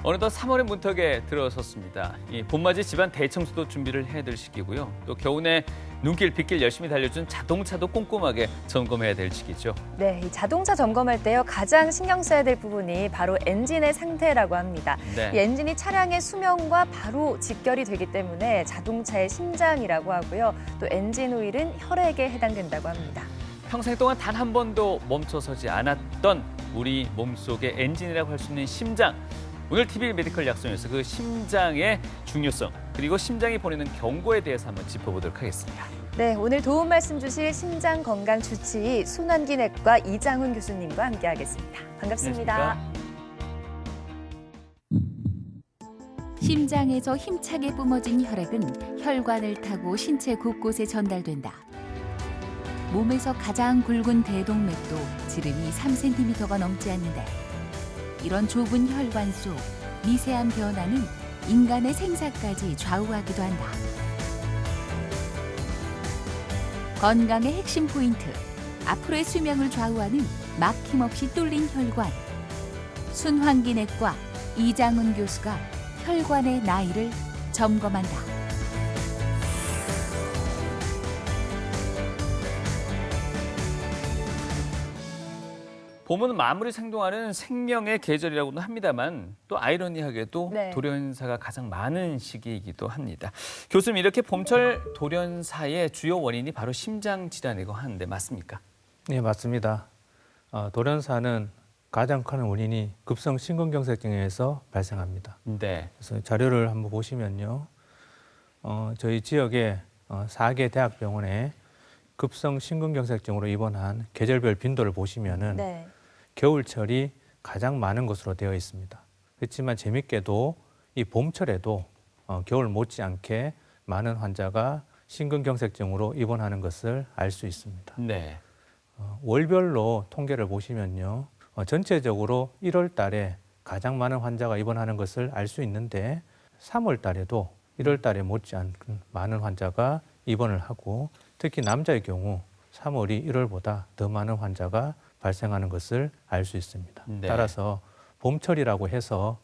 어느덧 3월의 문턱에 들어섰습니다. 이 봄맞이 집안 대청소도 준비를 해야 될 시기고요. 또 겨우내 눈길, 빗길 열심히 달려준 자동차도 꼼꼼하게 점검해야 될 시기죠. 네, 이 자동차 점검할 때요 가장 신경 써야 될 부분이 바로 엔진의 상태라고 합니다. 네. 이 엔진이 차량의 수명과 바로 직결이 되기 때문에 자동차의 심장이라고 하고요. 또 엔진 오일은 혈액에 해당된다고 합니다. 평생 동안 단 한 번도 멈춰서지 않았던 우리 몸속의 엔진이라고 할 수 있는 심장. 오늘 TV 메디컬 약속에서 그 심장의 중요성 그리고 심장이 보내는 경고에 대해서 한번 짚어보도록 하겠습니다. 네, 오늘 도움 말씀 주실 심장건강주치의 손환기내과 이장훈 교수님과 함께하겠습니다. 반갑습니다. 심장에서 힘차게 뿜어진 혈액은 혈관을 타고 신체 곳곳에 전달된다. 몸에서 가장 굵은 대동맥도 지름이 3cm가 넘지 않는데 이런 좁은 혈관 속 미세한 변화는 인간의 생사까지 좌우하기도 한다. 건강의 핵심 포인트, 앞으로의 수명을 좌우하는 막힘없이 뚫린 혈관. 손환기내과 이장훈 교수가 혈관의 나이를 점검한다. 봄은 마무리 생동하는 생명의 계절이라고는 합니다만 또 아이러니하게도 네. 돌연사가 가장 많은 시기이기도 합니다. 교수님, 이렇게 봄철 돌연사의 주요 원인이 바로 심장 질환이라고 하는데 맞습니까? 네, 맞습니다. 돌연사는 가장 큰 원인이 급성 심근경색증에서 발생합니다. 네. 그래서 자료를 한번 보시면요. 저희 지역에 4개 대학병원에 급성 심근경색증으로 입원한 계절별 빈도를 보시면은 네. 겨울철이 가장 많은 것으로 되어 있습니다. 그렇지만 재밌게도 이 봄철에도 겨울 못지않게 많은 환자가 심근경색증으로 입원하는 것을 알 수 있습니다. 네. 월별로 통계를 보시면요. 전체적으로 1월 달에 가장 많은 환자가 입원하는 것을 알 수 있는데 3월 달에도 1월 달에 못지않은 많은 환자가 입원을 하고 특히 남자의 경우 3월이 1월보다 더 많은 환자가 발생하는 것을 알 수 있습니다. 네. 따라서 봄철이라고 해서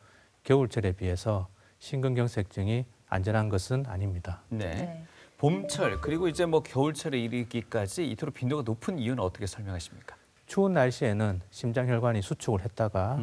겨울철에 비해서 심근경색증이 안전한 것은 아닙니다. 네. 네. 봄철 그리고 이제 겨울철에 이르기까지 이토록 빈도가 높은 이유는 어떻게 설명하십니까? 추운 날씨에는 심장혈관이 수축을 했다가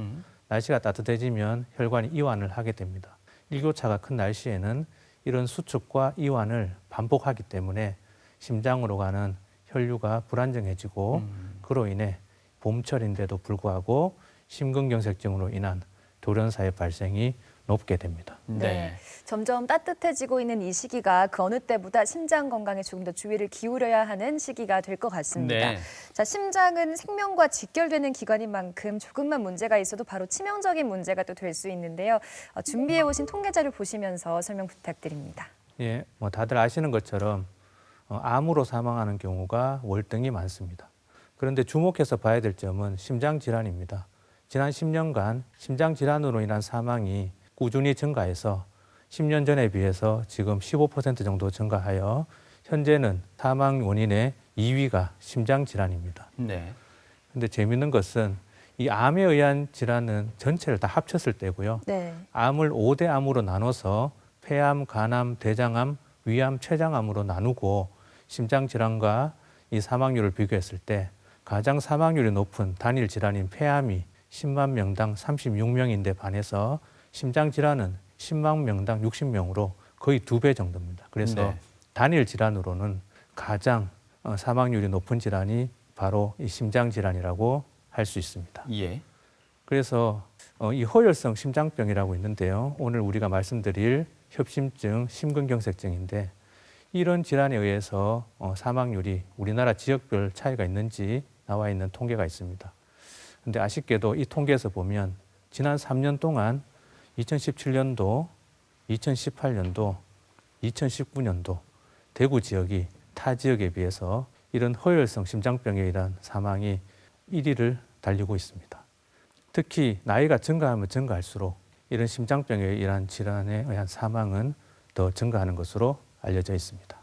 날씨가 따뜻해지면 혈관이 이완을 하게 됩니다. 일교차가 큰 날씨에는 이런 수축과 이완을 반복하기 때문에 심장으로 가는 혈류가 불안정해지고 그로 인해 봄철인데도 불구하고 심근경색증으로 인한 돌연사의 발생이 높게 됩니다. 네. 점점 따뜻해지고 있는 이 시기가 그 어느 때보다 심장 건강에 조금 더 주의를 기울여야 하는 시기가 될 것 같습니다. 네. 자, 심장은 생명과 직결되는 기관인 만큼 조금만 문제가 있어도 바로 치명적인 문제가 또 될 수 있는데요. 준비해 오신 통계 자료 보시면서 설명 부탁드립니다. 예, 다들 아시는 것처럼 암으로 사망하는 경우가 월등히 많습니다. 그런데 주목해서 봐야 될 점은 심장 질환입니다. 지난 10년간 심장 질환으로 인한 사망이 꾸준히 증가해서 10년 전에 비해서 지금 15% 정도 증가하여 현재는 사망 원인의 2위가 심장 질환입니다. 네. 근데 재밌는 것은 이 암에 의한 질환은 전체를 다 합쳤을 때고요. 네. 암을 5대 암으로 나눠서 폐암, 간암, 대장암, 위암, 췌장암으로 나누고 심장 질환과 이 사망률을 비교했을 때 가장 사망률이 높은 단일 질환인 폐암이 10만 명당 36명인데 반해서 심장 질환은 10만 명당 60명으로 거의 2배 정도입니다. 그래서 네. 단일 질환으로는 가장 사망률이 높은 질환이 바로 이 심장 질환이라고 할 수 있습니다. 예. 그래서 이 허혈성 심장병이라고 있는데요. 오늘 우리가 말씀드릴 협심증, 심근경색증인데 이런 질환에 의해서 사망률이 우리나라 지역별 차이가 있는지 나와 있는 통계가 있습니다. 그런데 아쉽게도 이 통계에서 보면 지난 3년 동안 2017년도, 2018년도, 2019년도 대구 지역이 타 지역에 비해서 이런 허혈성 심장병에 의한 사망이 1위를 달리고 있습니다. 특히 나이가 증가하면 증가할수록 이런 심장병에 의한 질환에 의한 사망은 더 증가하는 것으로 알려져 있습니다.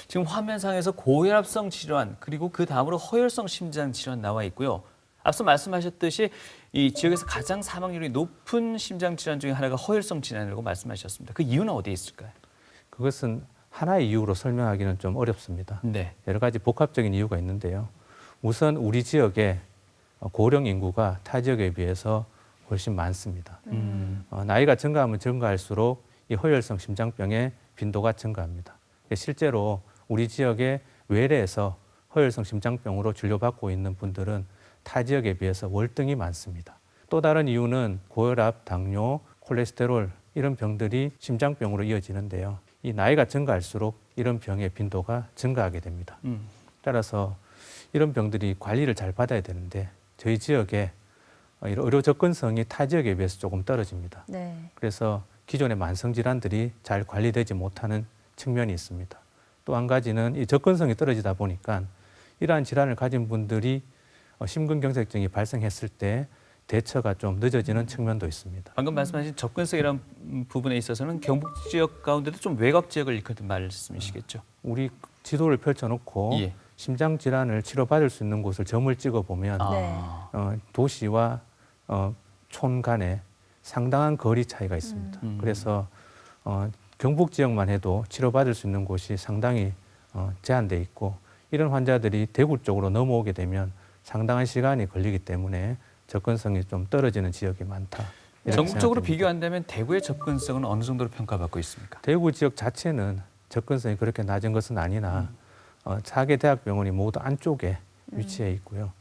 지금 화면상에서 고혈압성 질환 그리고 그 다음으로 허혈성 심장 질환 나와 있고요. 앞서 말씀하셨듯이 이 지역에서 가장 사망률이 높은 심장 질환 중에 하나가 허혈성 질환이라고 말씀하셨습니다. 그 이유는 어디에 있을까요? 그것은 하나의 이유로 설명하기는 좀 어렵습니다. 네. 여러 가지 복합적인 이유가 있는데요. 우선 우리 지역의 고령 인구가 타 지역에 비해서 훨씬 많습니다. 나이가 증가하면 증가할수록 이 허혈성 심장병의 빈도가 증가합니다. 실제로 우리 지역의 외래에서 허혈성 심장병으로 진료받고 있는 분들은 타 지역에 비해서 월등히 많습니다. 또 다른 이유는 고혈압, 당뇨, 콜레스테롤 이런 병들이 심장병으로 이어지는데요. 이 나이가 증가할수록 이런 병의 빈도가 증가하게 됩니다. 따라서 이런 병들이 관리를 잘 받아야 되는데 저희 지역에 의료 접근성이 타 지역에 비해서 조금 떨어집니다. 네. 그래서 기존의 만성 질환들이 잘 관리되지 못하는 측면이 있습니다. 또 한 가지는 이 접근성이 떨어지다 보니까 이러한 질환을 가진 분들이 심근경색증이 발생했을 때 대처가 좀 늦어지는 측면도 있습니다. 방금 말씀하신 접근성이라는 부분에 있어서는 경북 지역 가운데도 좀 외곽 지역을 일컫는 말씀이시겠죠? 우리 지도를 펼쳐놓고 예. 심장 질환을 치료받을 수 있는 곳을 점을 찍어보면 아. 도시와 촌 간에 상당한 거리 차이가 있습니다. 그래서 경북 지역만 해도 치료받을 수 있는 곳이 상당히 제한돼 있고 이런 환자들이 대구 쪽으로 넘어오게 되면 상당한 시간이 걸리기 때문에 접근성이 좀 떨어지는 지역이 많다. 이렇게 전국적으로 생각됩니다. 비교한다면 대구의 접근성은 어느 정도로 평가받고 있습니까? 대구 지역 자체는 접근성이 그렇게 낮은 것은 아니나 4개 대학병원이 모두 안쪽에 위치해 있고요.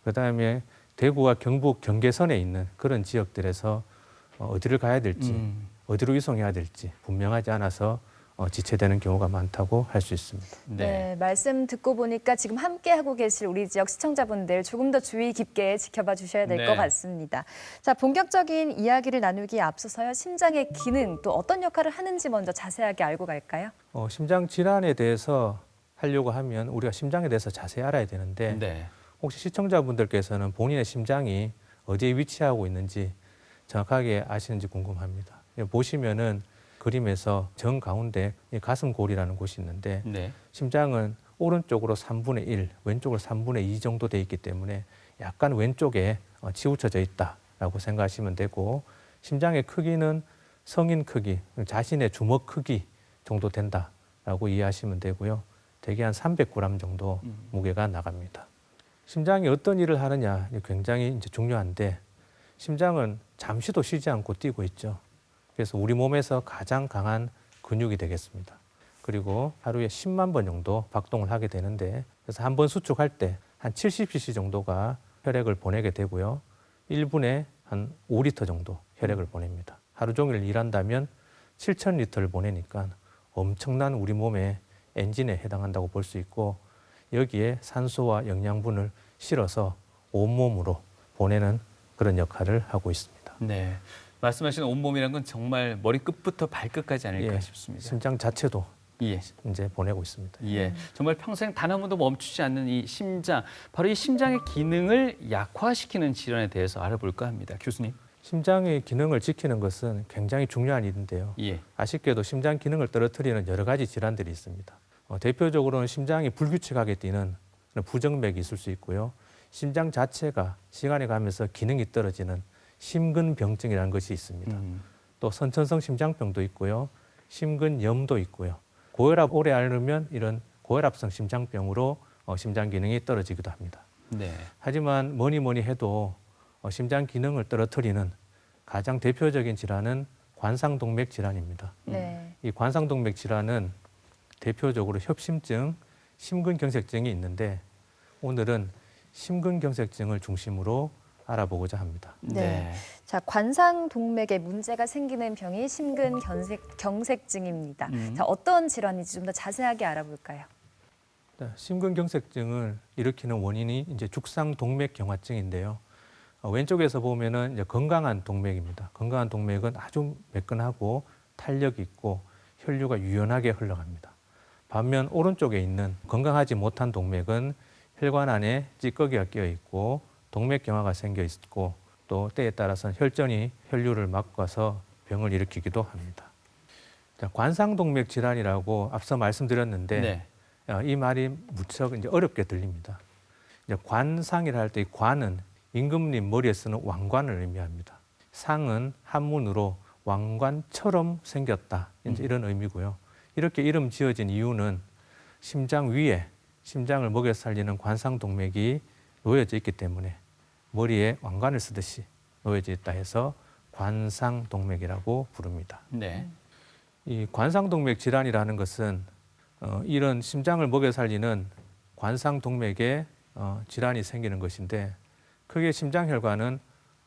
그다음에 대구와 경북 경계선에 있는 그런 지역들에서 어디를 가야 될지 어디로 이송해야 될지 분명하지 않아서 지체되는 경우가 많다고 할 수 있습니다. 네, 말씀 듣고 보니까 지금 함께 하고 계실 우리 지역 시청자분들 조금 더 주의 깊게 지켜봐 주셔야 될 것 네. 같습니다. 자, 본격적인 이야기를 나누기에 앞서서요. 심장의 기능 또 어떤 역할을 하는지 먼저 자세하게 알고 갈까요? 심장 질환에 대해서 하려고 하면 우리가 심장에 대해서 자세히 알아야 되는데 네. 혹시 시청자분들께서는 본인의 심장이 어디에 위치하고 있는지 정확하게 아시는지 궁금합니다. 여기 보시면은 그림에서 정 가운데 이 가슴골이라는 곳이 있는데 네. 심장은 오른쪽으로 3분의 1, 왼쪽으로 3분의 2 정도 돼 있기 때문에 약간 왼쪽에 치우쳐져 있다라고 생각하시면 되고 심장의 크기는 성인 크기, 자신의 주먹 크기 정도 된다라고 이해하시면 되고요. 대개 한 300g 정도 무게가 나갑니다. 심장이 어떤 일을 하느냐 굉장히 이제 중요한데 심장은 잠시도 쉬지 않고 뛰고 있죠. 그래서 우리 몸에서 가장 강한 근육이 되겠습니다. 그리고 하루에 10만 번 정도 박동을 하게 되는데 그래서 한 번 수축할 때 한 70cc 정도가 혈액을 보내게 되고요. 1분에 한 5리터 정도 혈액을 보냅니다. 하루 종일 일한다면 7,000리터를 보내니까 엄청난 우리 몸의 엔진에 해당한다고 볼 수 있고 여기에 산소와 영양분을 실어서 온몸으로 보내는 그런 역할을 하고 있습니다. 네. 말씀하신 온몸이란 건 정말 머리끝부터 발끝까지 아닐까 예, 싶습니다. 심장 자체도 예. 이제 보내고 있습니다. 예. 정말 평생 단 한 번도 멈추지 않는 이 심장. 바로 이 심장의 기능을 약화시키는 질환에 대해서 알아볼까 합니다. 교수님. 심장의 기능을 지키는 것은 굉장히 중요한 일인데요. 예. 아쉽게도 심장 기능을 떨어뜨리는 여러 가지 질환들이 있습니다. 대표적으로는 심장이 불규칙하게 뛰는 그런 부정맥이 있을 수 있고요. 심장 자체가 시간이 가면서 기능이 떨어지는 심근병증이라는 것이 있습니다. 또 선천성 심장병도 있고요. 심근염도 있고요. 고혈압 오래 앓으면 이런 고혈압성 심장병으로 심장 기능이 떨어지기도 합니다. 네. 하지만 뭐니 해도 심장 기능을 떨어뜨리는 가장 대표적인 질환은 관상동맥 질환입니다. 네. 이 관상동맥 질환은 대표적으로 협심증, 심근경색증이 있는데 오늘은 심근경색증을 중심으로 알아보고자 합니다. 네. 자, 관상동맥에 문제가 생기는 병이 심근경색증입니다. 자, 어떤 질환인지 좀 더 자세하게 알아볼까요? 심근경색증을 일으키는 원인이 이제 죽상동맥경화증인데요. 왼쪽에서 보면은 이제 건강한 동맥입니다. 건강한 동맥은 아주 매끈하고 탄력이 있고 혈류가 유연하게 흘러갑니다. 반면 오른쪽에 있는 건강하지 못한 동맥은 혈관 안에 찌꺼기가 끼어 있고 동맥경화가 생겨 있고 또 때에 따라서는 혈전이 혈류를 막아서 병을 일으키기도 합니다. 자, 관상동맥 질환이라고 앞서 말씀드렸는데 네. 이 말이 무척 이제 어렵게 들립니다. 이제 관상이라 할 때 이 관은 임금님 머리에 쓰는 왕관을 의미합니다. 상은 한문으로 왕관처럼 생겼다. 이제 이런 의미고요. 이렇게 이름 지어진 이유는 심장 위에 심장을 먹여 살리는 관상동맥이 놓여져 있기 때문에 머리에 왕관을 쓰듯이 놓여져 있다 해서 관상동맥이라고 부릅니다. 네. 이 관상동맥 질환이라는 것은 이런 심장을 먹여 살리는 관상동맥에 질환이 생기는 것인데 크게 심장혈관은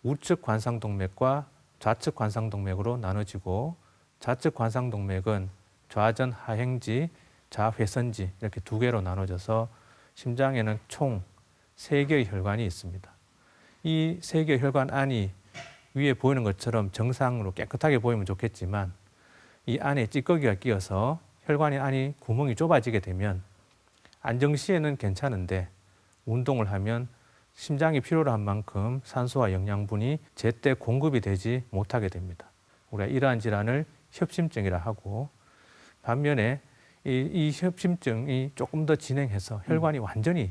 우측 관상동맥과 좌측 관상동맥으로 나눠지고 좌측 관상동맥은 좌전 하행지, 좌회선지 이렇게 두 개로 나눠져서 심장에는 총 3개의 혈관이 있습니다. 이 3개의 혈관 안이 위에 보이는 것처럼 정상으로 깨끗하게 보이면 좋겠지만 이 안에 찌꺼기가 끼어서 혈관의 안이 구멍이 좁아지게 되면 안정시에는 괜찮은데 운동을 하면 심장이 필요로 한 만큼 산소와 영양분이 제때 공급이 되지 못하게 됩니다. 우리가 이러한 질환을 협심증이라 하고 반면에 이 협심증이 조금 더 진행해서 혈관이 완전히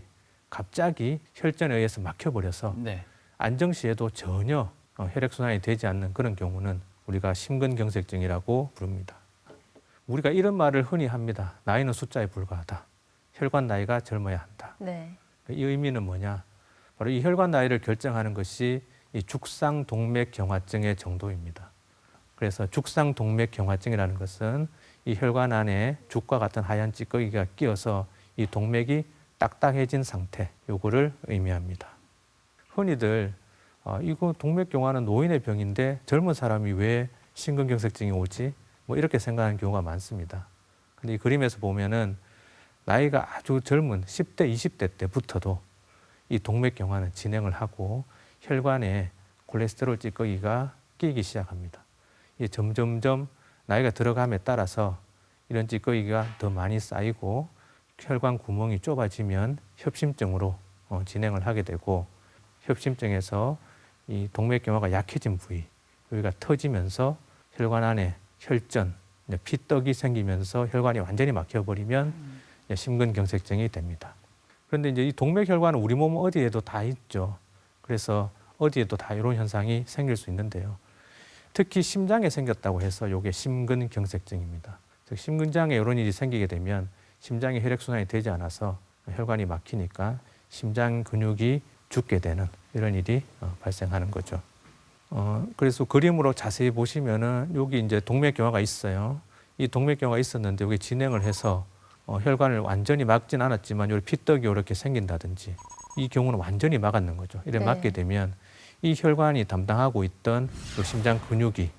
갑자기 혈전에 의해서 막혀버려서 네. 안정시에도 전혀 혈액순환이 되지 않는 그런 경우는 우리가 심근경색증이라고 부릅니다. 우리가 이런 말을 흔히 합니다. 나이는 숫자에 불과하다. 혈관 나이가 젊어야 한다. 네. 이 의미는 뭐냐? 바로 이 혈관 나이를 결정하는 것이 이 죽상동맥경화증의 정도입니다. 그래서 죽상동맥경화증이라는 것은 이 혈관 안에 죽과 같은 하얀 찌꺼기가 끼어서 이 동맥이 딱딱해진 상태, 요거를 의미합니다. 흔히들 이거 동맥경화는 노인의 병인데 젊은 사람이 왜 심근경색증이 오지? 뭐 이렇게 생각하는 경우가 많습니다. 근데 이 그림에서 보면은 나이가 아주 젊은 10대, 20대 때부터도 이 동맥경화는 진행을 하고 혈관에 콜레스테롤 찌꺼기가 끼기 시작합니다. 이게 점점점 나이가 들어감에 따라서 이런 찌꺼기가 더 많이 쌓이고 혈관 구멍이 좁아지면 협심증으로 진행을 하게 되고 협심증에서 이 동맥경화가 약해진 부위 여기가 터지면서 혈관 안에 혈전, 피떡이 생기면서 혈관이 완전히 막혀버리면 심근경색증이 됩니다. 그런데 이제 이 동맥혈관은 우리 몸 어디에도 다 있죠. 그래서 어디에도 다 이런 현상이 생길 수 있는데요. 특히 심장에 생겼다고 해서 이게 심근경색증입니다. 즉 심근장에 이런 일이 생기게 되면 심장의 혈액순환이 되지 않아서 혈관이 막히니까 심장 근육이 죽게 되는 이런 일이 발생하는 거죠. 그래서 그림으로 자세히 보시면은 여기 이제 동맥경화가 있어요. 이 동맥경화가 있었는데 여기 진행을 해서 혈관을 완전히 막진 않았지만 여기 피떡이 이렇게 생긴다든지 이 경우는 완전히 막았는 거죠. 이래 네. 막게 되면 이 혈관이 담당하고 있던 그 심장 근육이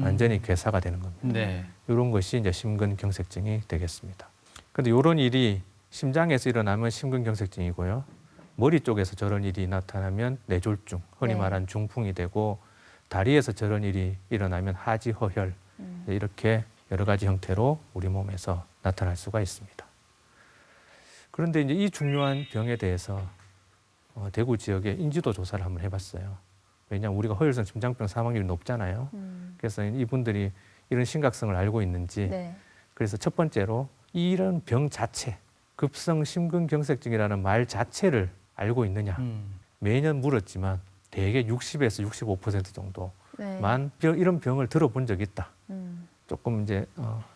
완전히 괴사가 되는 겁니다. 네. 이런 것이 이제 심근경색증이 되겠습니다. 그런데 이런 일이 심장에서 일어나면 심근경색증이고요. 머리 쪽에서 저런 일이 나타나면 뇌졸중, 흔히 네. 말하는 중풍이 되고 다리에서 저런 일이 일어나면 하지허혈 이렇게 여러 가지 형태로 우리 몸에서 나타날 수가 있습니다. 그런데 이제 이 중요한 병에 대해서 대구 지역에 인지도 조사를 한번 해봤어요. 왜냐하면 우리가 허혈성 심장병 사망률이 높잖아요. 그래서 이분들이 이런 심각성을 알고 있는지 네. 그래서 첫 번째로 이런 병 자체, 급성 심근경색증이라는 말 자체를 알고 있느냐. 매년 물었지만 대개 60에서 65% 정도만 네. 이런 병을 들어본 적이 있다. 조금 이제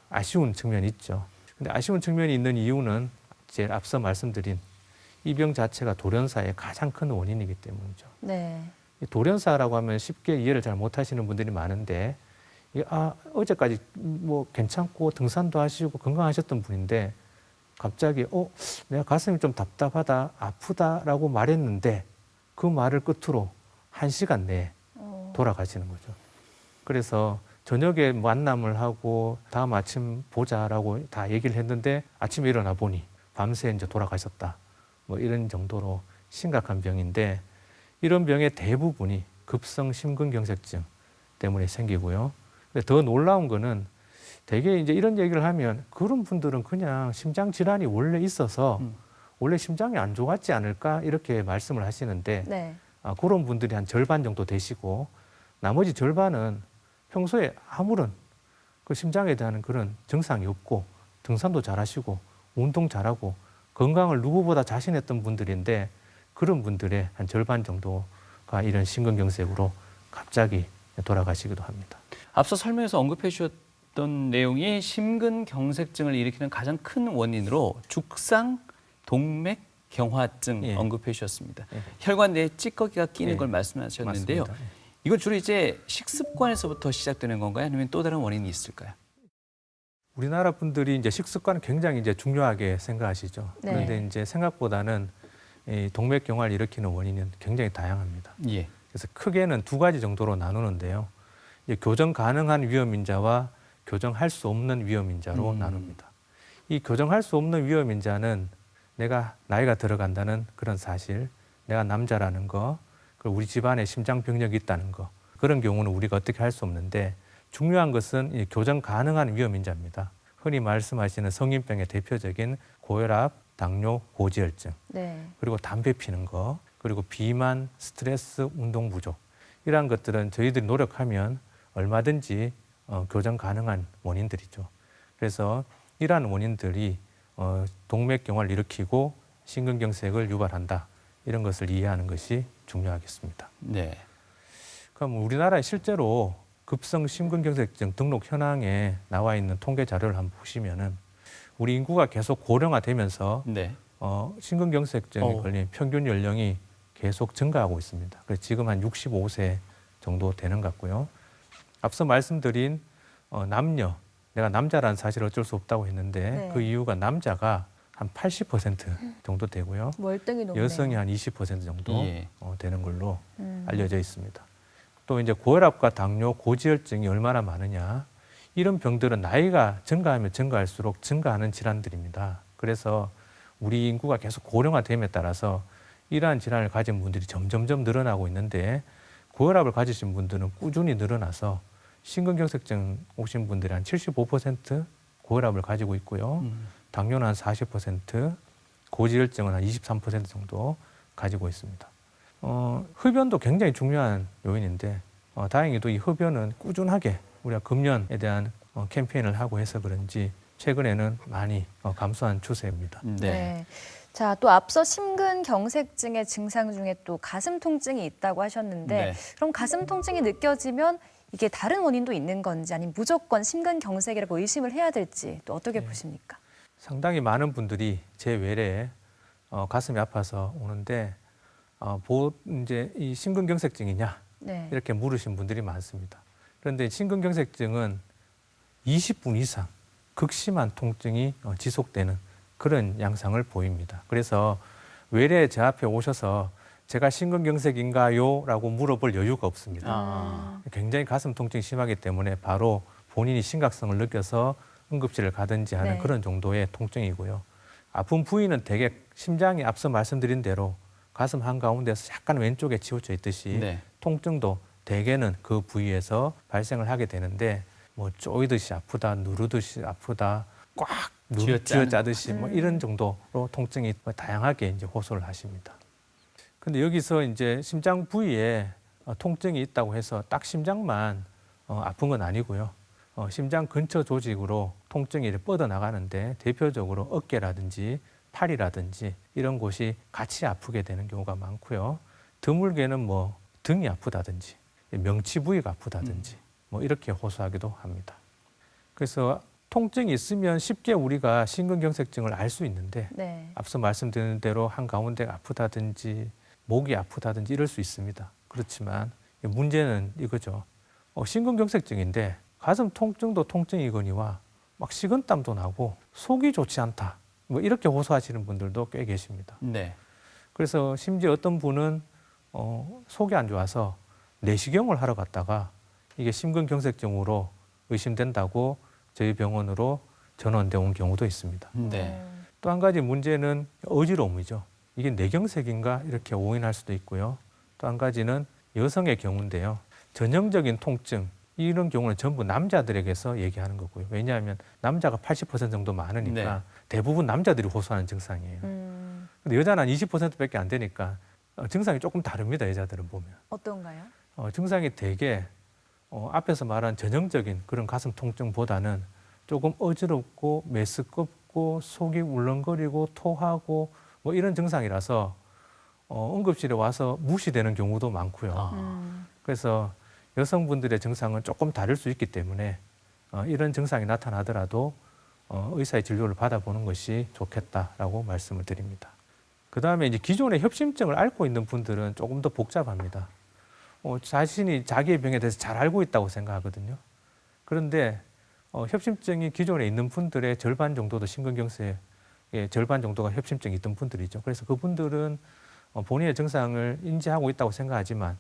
아쉬운 측면이 있죠. 근데 아쉬운 측면이 있는 이유는 제일 앞서 말씀드린 이 병 자체가 돌연사의 가장 큰 원인이기 때문이죠. 네. 이 돌연사라고 하면 쉽게 이해를 잘 못하시는 분들이 많은데 어제까지 뭐 괜찮고 등산도 하시고 건강하셨던 분인데 갑자기 내가 가슴이 좀 답답하다, 아프다라고 말했는데 그 말을 끝으로 1시간 내에 돌아가시는 거죠. 그래서 저녁에 만남을 하고 다음 아침 보자라고 다 얘기를 했는데 아침에 일어나 보니 밤새 이제 돌아가셨다. 뭐 이런 정도로 심각한 병인데 이런 병의 대부분이 급성 심근경색증 때문에 생기고요. 근데 더 놀라운 거는 대개 이제 이런 얘기를 하면 그런 분들은 그냥 심장 질환이 원래 있어서 원래 심장이 안 좋았지 않을까 이렇게 말씀을 하시는데 네. 그런 분들이 한 절반 정도 되시고 나머지 절반은 평소에 아무런 그 심장에 대한 그런 증상이 없고 등산도 잘하시고 운동 잘하고 건강을 누구보다 자신했던 분들인데 그런 분들의 한 절반 정도 하다가 이런 심근경색으로 갑자기 돌아가시기도 합니다. 앞서 설명에서 언급해 주셨던 내용이 심근경색증을 일으키는 가장 큰 원인으로 죽상 동맥경화증 예. 언급해 주셨습니다. 예. 혈관 내에 찌꺼기가 끼는 예. 걸 말씀하셨는데요. 맞습니다. 예. 이건 주로 이제 식습관에서부터 시작되는 건가요? 아니면 또 다른 원인이 있을까요? 우리나라 분들이 이제 식습관을 굉장히 이제 중요하게 생각하시죠. 네. 그런데 이제 생각보다는 이 동맥경화를 일으키는 원인은 굉장히 다양합니다. 예. 그래서 크게는 두 가지 정도로 나누는데요. 이제 교정 가능한 위험인자와 교정할 수 없는 위험인자로 나눕니다. 이 교정할 수 없는 위험인자는 내가 나이가 들어간다는 그런 사실, 내가 남자라는 거, 그리고 우리 집안에 심장병력이 있다는 거, 그런 경우는 우리가 어떻게 할 수 없는데 중요한 것은 이 교정 가능한 위험인자입니다. 흔히 말씀하시는 성인병의 대표적인 고혈압, 당뇨, 고지혈증, 네. 그리고 담배 피는 거, 그리고 비만, 스트레스, 운동 부족 이러한 것들은 저희들이 노력하면 얼마든지 교정 가능한 원인들이죠. 그래서 이러한 원인들이 동맥경화를 일으키고 심근경색을 유발한다. 이런 것을 이해하는 것이 중요하겠습니다. 네. 그럼 우리나라에 실제로 급성 심근경색증 등록 현황에 나와 있는 통계 자료를 한번 보시면은 우리 인구가 계속 고령화되면서 네. 심근경색증에 걸린 평균 연령이 계속 증가하고 있습니다. 그래서 지금 한 65세 정도 되는 것 같고요. 앞서 말씀드린 남녀, 내가 남자라는 사실을 어쩔 수 없다고 했는데 네. 그 이유가 남자가 한 80% 정도 되고요. 월등히 높네요. 여성이 한 20% 정도 예. 되는 걸로 알려져 있습니다. 또 이제 고혈압과 당뇨, 고지혈증이 얼마나 많으냐. 이런 병들은 나이가 증가하면 증가할수록 증가하는 질환들입니다. 그래서 우리 인구가 계속 고령화됨에 따라서 이러한 질환을 가진 분들이 점점점 늘어나고 있는데 고혈압을 가지신 분들은 꾸준히 늘어나서 심근경색증 오신 분들이 한 75% 고혈압을 가지고 있고요. 당뇨는 한 40%, 고지혈증은 한 23% 정도 가지고 있습니다. 흡연도 굉장히 중요한 요인인데 다행히도 이 흡연은 꾸준하게 우리가 금연에 대한 캠페인을 하고 해서 그런지 최근에는 많이 감소한 추세입니다. 네. 자, 또 앞서 심근경색증의 증상 중에 또 가슴 통증이 있다고 하셨는데 네. 그럼 가슴 통증이 느껴지면 이게 다른 원인도 있는 건지 아니면 무조건 심근경색이라고 의심을 해야 될지 또 어떻게 보십니까? 상당히 많은 분들이 제 외래에 가슴이 아파서 오는데 이제 이 심근경색증이냐 네. 이렇게 물으신 분들이 많습니다. 그런데 심근경색증은 20분 이상 극심한 통증이 지속되는 그런 양상을 보입니다. 그래서 외래 제 앞에 오셔서 제가 심근경색인가요? 라고 물어볼 여유가 없습니다. 굉장히 가슴 통증이 심하기 때문에 바로 본인이 심각성을 느껴서 응급실을 가든지 하는 네. 그런 정도의 통증이고요. 아픈 부위는 대개 심장이 앞서 말씀드린 대로 가슴 한가운데서 약간 왼쪽에 치우쳐 있듯이 네. 통증도 대개는 그 부위에서 발생을 하게 되는데 뭐 쪼이듯이 아프다, 누르듯이 아프다, 꽉 쥐어짜듯이 뭐 이런 정도로 통증이 다양하게 이제 호소를 하십니다. 근데 여기서 이제 심장 부위에 통증이 있다고 해서 딱 심장만 아픈 건 아니고요. 심장 근처 조직으로 통증이 뻗어나가는데 대표적으로 어깨라든지 팔이라든지 이런 곳이 같이 아프게 되는 경우가 많고요. 드물게는 뭐 등이 아프다든지 명치 부위가 아프다든지 뭐 이렇게 호소하기도 합니다. 그래서 통증이 있으면 쉽게 우리가 심근경색증을 알 수 있는데 네. 앞서 말씀드린 대로 한가운데가 아프다든지 목이 아프다든지 이럴 수 있습니다. 그렇지만 문제는 이거죠. 심근경색증인데 가슴 통증도 통증이거니와 막 식은땀도 나고 속이 좋지 않다. 뭐 이렇게 호소하시는 분들도 꽤 계십니다. 네. 그래서 심지어 어떤 분은 속이 안 좋아서 내시경을 하러 갔다가 이게 심근경색증으로 의심된다고 저희 병원으로 전원돼 온 경우도 있습니다. 네. 또 한 가지 문제는 어지러움이죠. 이게 뇌경색인가 이렇게 오인할 수도 있고요. 또 한 가지는 여성의 경우인데요. 전형적인 통증 이런 경우는 전부 남자들에게서 얘기하는 거고요. 왜냐하면 남자가 80% 정도 많으니까 네. 대부분 남자들이 호소하는 증상이에요. 근데 여자는 한 20%밖에 안 되니까 증상이 조금 다릅니다. 여자들은 보면. 어떤가요? 증상이 되게 앞에서 말한 전형적인 그런 가슴 통증보다는 조금 어지럽고 메스껍고 속이 울렁거리고 토하고 뭐 이런 증상이라서 응급실에 와서 무시되는 경우도 많고요. 그래서 여성분들의 증상은 조금 다를 수 있기 때문에 이런 증상이 나타나더라도 의사의 진료를 받아보는 것이 좋겠다라고 말씀을 드립니다. 그 다음에 이제 기존의 협심증을 앓고 있는 분들은 조금 더 복잡합니다. 자신이 자기의 병에 대해서 잘 알고 있다고 생각하거든요. 그런데 협심증이 기존에 있는 분들의 절반 정도도 심근경색의 절반 정도가 협심증이 있던 분들이죠. 그래서 그분들은 본인의 증상을 인지하고 있다고 생각하지만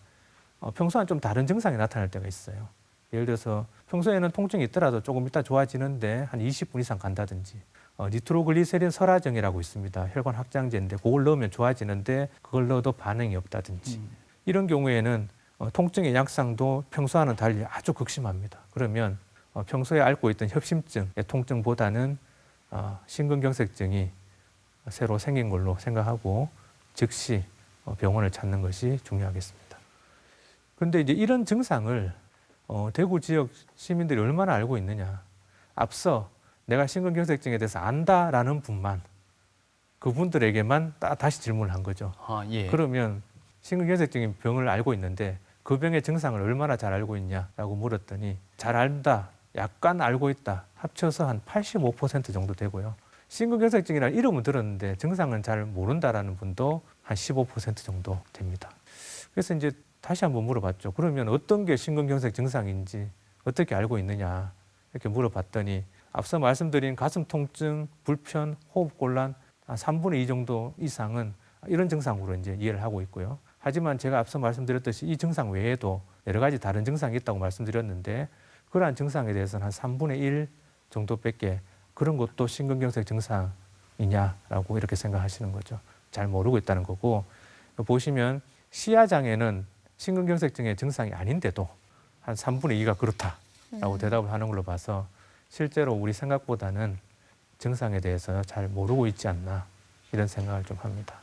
평소와는 좀 다른 증상이 나타날 때가 있어요. 예를 들어서 평소에는 통증이 있더라도 조금 있다 좋아지는데 한 20분 이상 간다든지 니트로글리세린 설화정이라고 있습니다. 혈관 확장제인데 그걸 넣으면 좋아지는데 그걸 넣어도 반응이 없다든지 이런 경우에는 통증의 약상도 평소와는 달리 아주 극심합니다. 그러면 평소에 앓고 있던 협심증의 통증보다는 심근경색증이 새로 생긴 걸로 생각하고 즉시 병원을 찾는 것이 중요하겠습니다. 그런데 이제 이런 증상을 대구 지역 시민들이 얼마나 알고 있느냐. 앞서 내가 심근경색증에 대해서 안다라는 분만 그분들에게만 다시 질문을 한 거죠. 예. 그러면 심근경색증인 병을 알고 있는데 그 병의 증상을 얼마나 잘 알고 있냐라고 물었더니 잘 안다, 약간 알고 있다 합쳐서 한 85% 정도 되고요. 심근경색증이라는 이름은 들었는데 증상은 잘 모른다라는 분도 한 15% 정도 됩니다. 그래서 이제 다시 한번 물어봤죠. 그러면 어떤 게 심근경색 증상인지 어떻게 알고 있느냐 이렇게 물어봤더니 앞서 말씀드린 가슴 통증, 불편, 호흡곤란 한 3분의 2 정도 이상은 이런 증상으로 이제 이해를 하고 있고요. 하지만 제가 앞서 말씀드렸듯이 이 증상 외에도 여러 가지 다른 증상이 있다고 말씀드렸는데 그러한 증상에 대해서는 한 3분의 1 정도밖에 그런 것도 심근경색 증상이냐라고 이렇게 생각하시는 거죠. 잘 모르고 있다는 거고 보시면 시야장애는 심근경색증의 증상이 아닌데도 한 3분의 2가 그렇다라고 대답을 하는 걸로 봐서 실제로 우리 생각보다는 증상에 대해서 잘 모르고 있지 않나 이런 생각을 좀 합니다.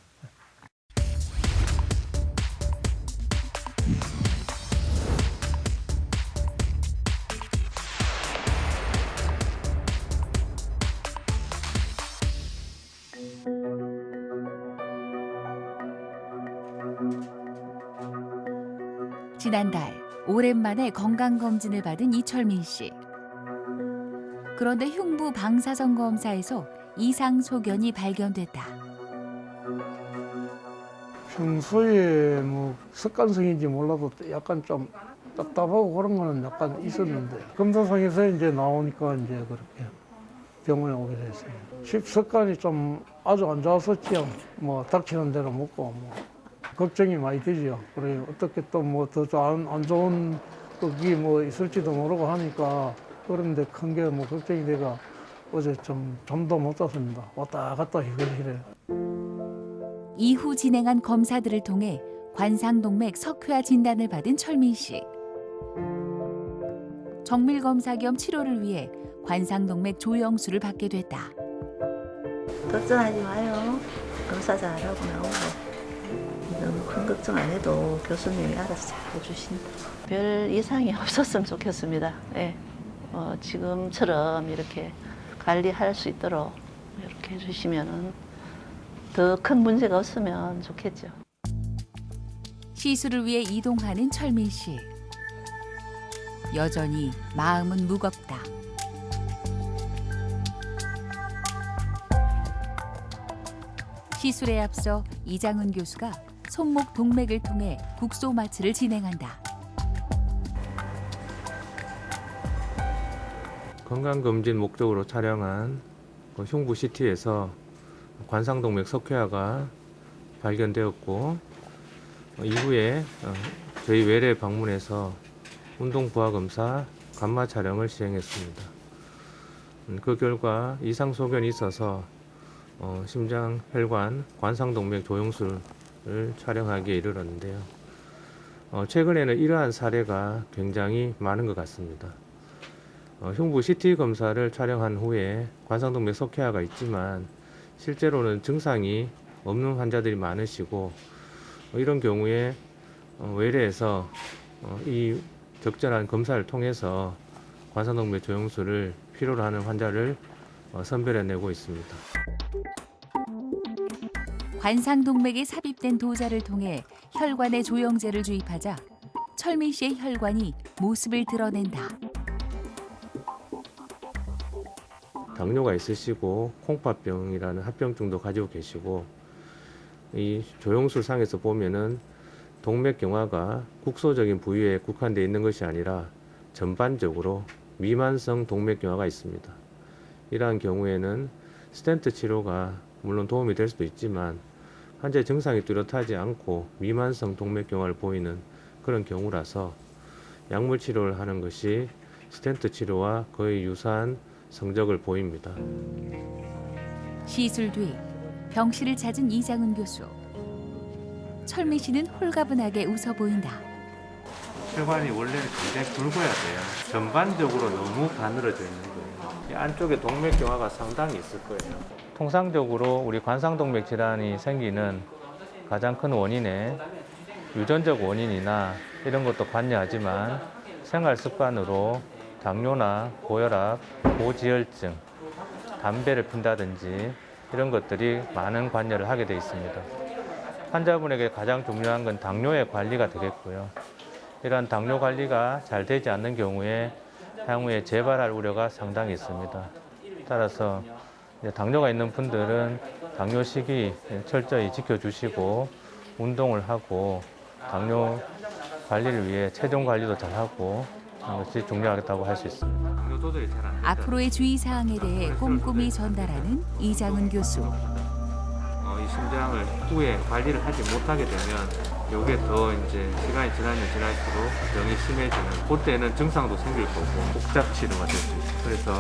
지난달 오랜만에 건강검진을 받은 이철민 씨. 그런데 흉부 방사선 검사에서 이상 소견이 발견됐다. 평소에 뭐 습관성인지 몰라도 약간 좀 답답하고 그런 거는 약간 있었는데 검사상에서 이제 나오니까 이제 그렇게 병원에 오게 됐어요. 식습관이 좀 아주 안 좋았었지요. 뭐 닥치는 대로 먹고 뭐 걱정이 많이 되지요. 그래 어떻게 또 뭐 더 안 좋은 것이 뭐 있을지도 모르고 하니까 그런데 큰 게 뭐 걱정이 돼가 어제 잠도 못 잤습니다. 왔다 갔다 이래. 이후 진행한 검사들을 통해 관상동맥 석회화 진단을 받은 철민 씨. 정밀 검사 겸 치료를 위해 관상동맥 조영수를 받게 됐다. 걱정하지 마요. 검사 잘하고 나오고 너무 큰 걱정 안 해도 교수님이 알아서 잘 해주신다. 별 이상이 없었으면 좋겠습니다. 네. 지금처럼 이렇게 관리할 수 있도록 이렇게 해주시면 더 큰 문제가 없으면 좋겠죠. 시술을 위해 이동하는 철민 씨. 여전히 마음은 무겁다. 시술에 앞서 이장은 교수가 손목 동맥을 통해 국소 마취를 진행한다. 건강검진 목적으로 촬영한 흉부 CT에서 관상동맥 석회화가 발견되었고 이후에 저희 외래 방문해서 운동부하검사 감마 촬영을 시행했습니다. 그 결과 이상 소견이 있어서 심장, 혈관, 관상동맥 조영술을 촬영하기에 이르렀는데요. 최근에는 이러한 사례가 굉장히 많은 것 같습니다. 흉부 CT 검사를 촬영한 후에 관상동맥 석회화가 있지만 실제로는 증상이 없는 환자들이 많으시고 이런 경우에 외래에서 이 적절한 검사를 통해서 관상동맥 조영술을 필요로 하는 환자를 선별해내고 있습니다. 관상동맥에 삽입된 도자를 통해 혈관에 조영제를 주입하자 철민 씨의 혈관이 모습을 드러낸다. 당뇨가 있으시고 콩팥병이라는 합병증도 가지고 계시고 이 조영술상에서 보면은 동맥경화가 국소적인 부위에 국한되어 있는 것이 아니라 전반적으로 미만성 동맥경화가 있습니다. 이러한 경우에는 스텐트 치료가 물론 도움이 될 수도 있지만 환자의 증상이 뚜렷하지 않고 미만성 동맥경화를 보이는 그런 경우라서 약물 치료를 하는 것이 스텐트 치료와 거의 유사한 성적을 보입니다. 시술 뒤 병실을 찾은 이장훈 교수. 철민 씨는 홀가분하게 웃어 보인다. 혈관이 원래는 굉장히 굵어야 돼요. 전반적으로 너무 가늘어져 있는 거예요. 이 안쪽에 동맥경화가 상당히 있을 거예요. 통상적으로 우리 관상동맥 질환이 생기는 가장 큰 원인에 유전적 원인이나 이런 것도 관여하지만 생활 습관으로 당뇨나 고혈압, 고지혈증, 담배를 핀다든지 이런 것들이 많은 관여를 하게 되어 있습니다. 환자분에게 가장 중요한 건 당뇨의 관리가 되겠고요. 이러한 당뇨 관리가 잘 되지 않는 경우에 향후에 재발할 우려가 상당히 있습니다. 따라서 당뇨가 있는 분들은 당뇨 시기 철저히 지켜주시고 운동을 하고 당뇨 관리를 위해 체중 관리도 잘하고 것이 중요하다고 할 수 있습니다. 당뇨 조절이 잘 안 된다. 앞으로의 주의사항에 대해 꼼꼼히 전달하는 이장훈 교수. 이 심장을 후에 관리를 하지 못하게 되면 이게 더 이제 시간이 지나면 지날수록 병이 심해지는 그때는 증상도 생길 거고 복잡 치료가 될 수 있어요. 그래서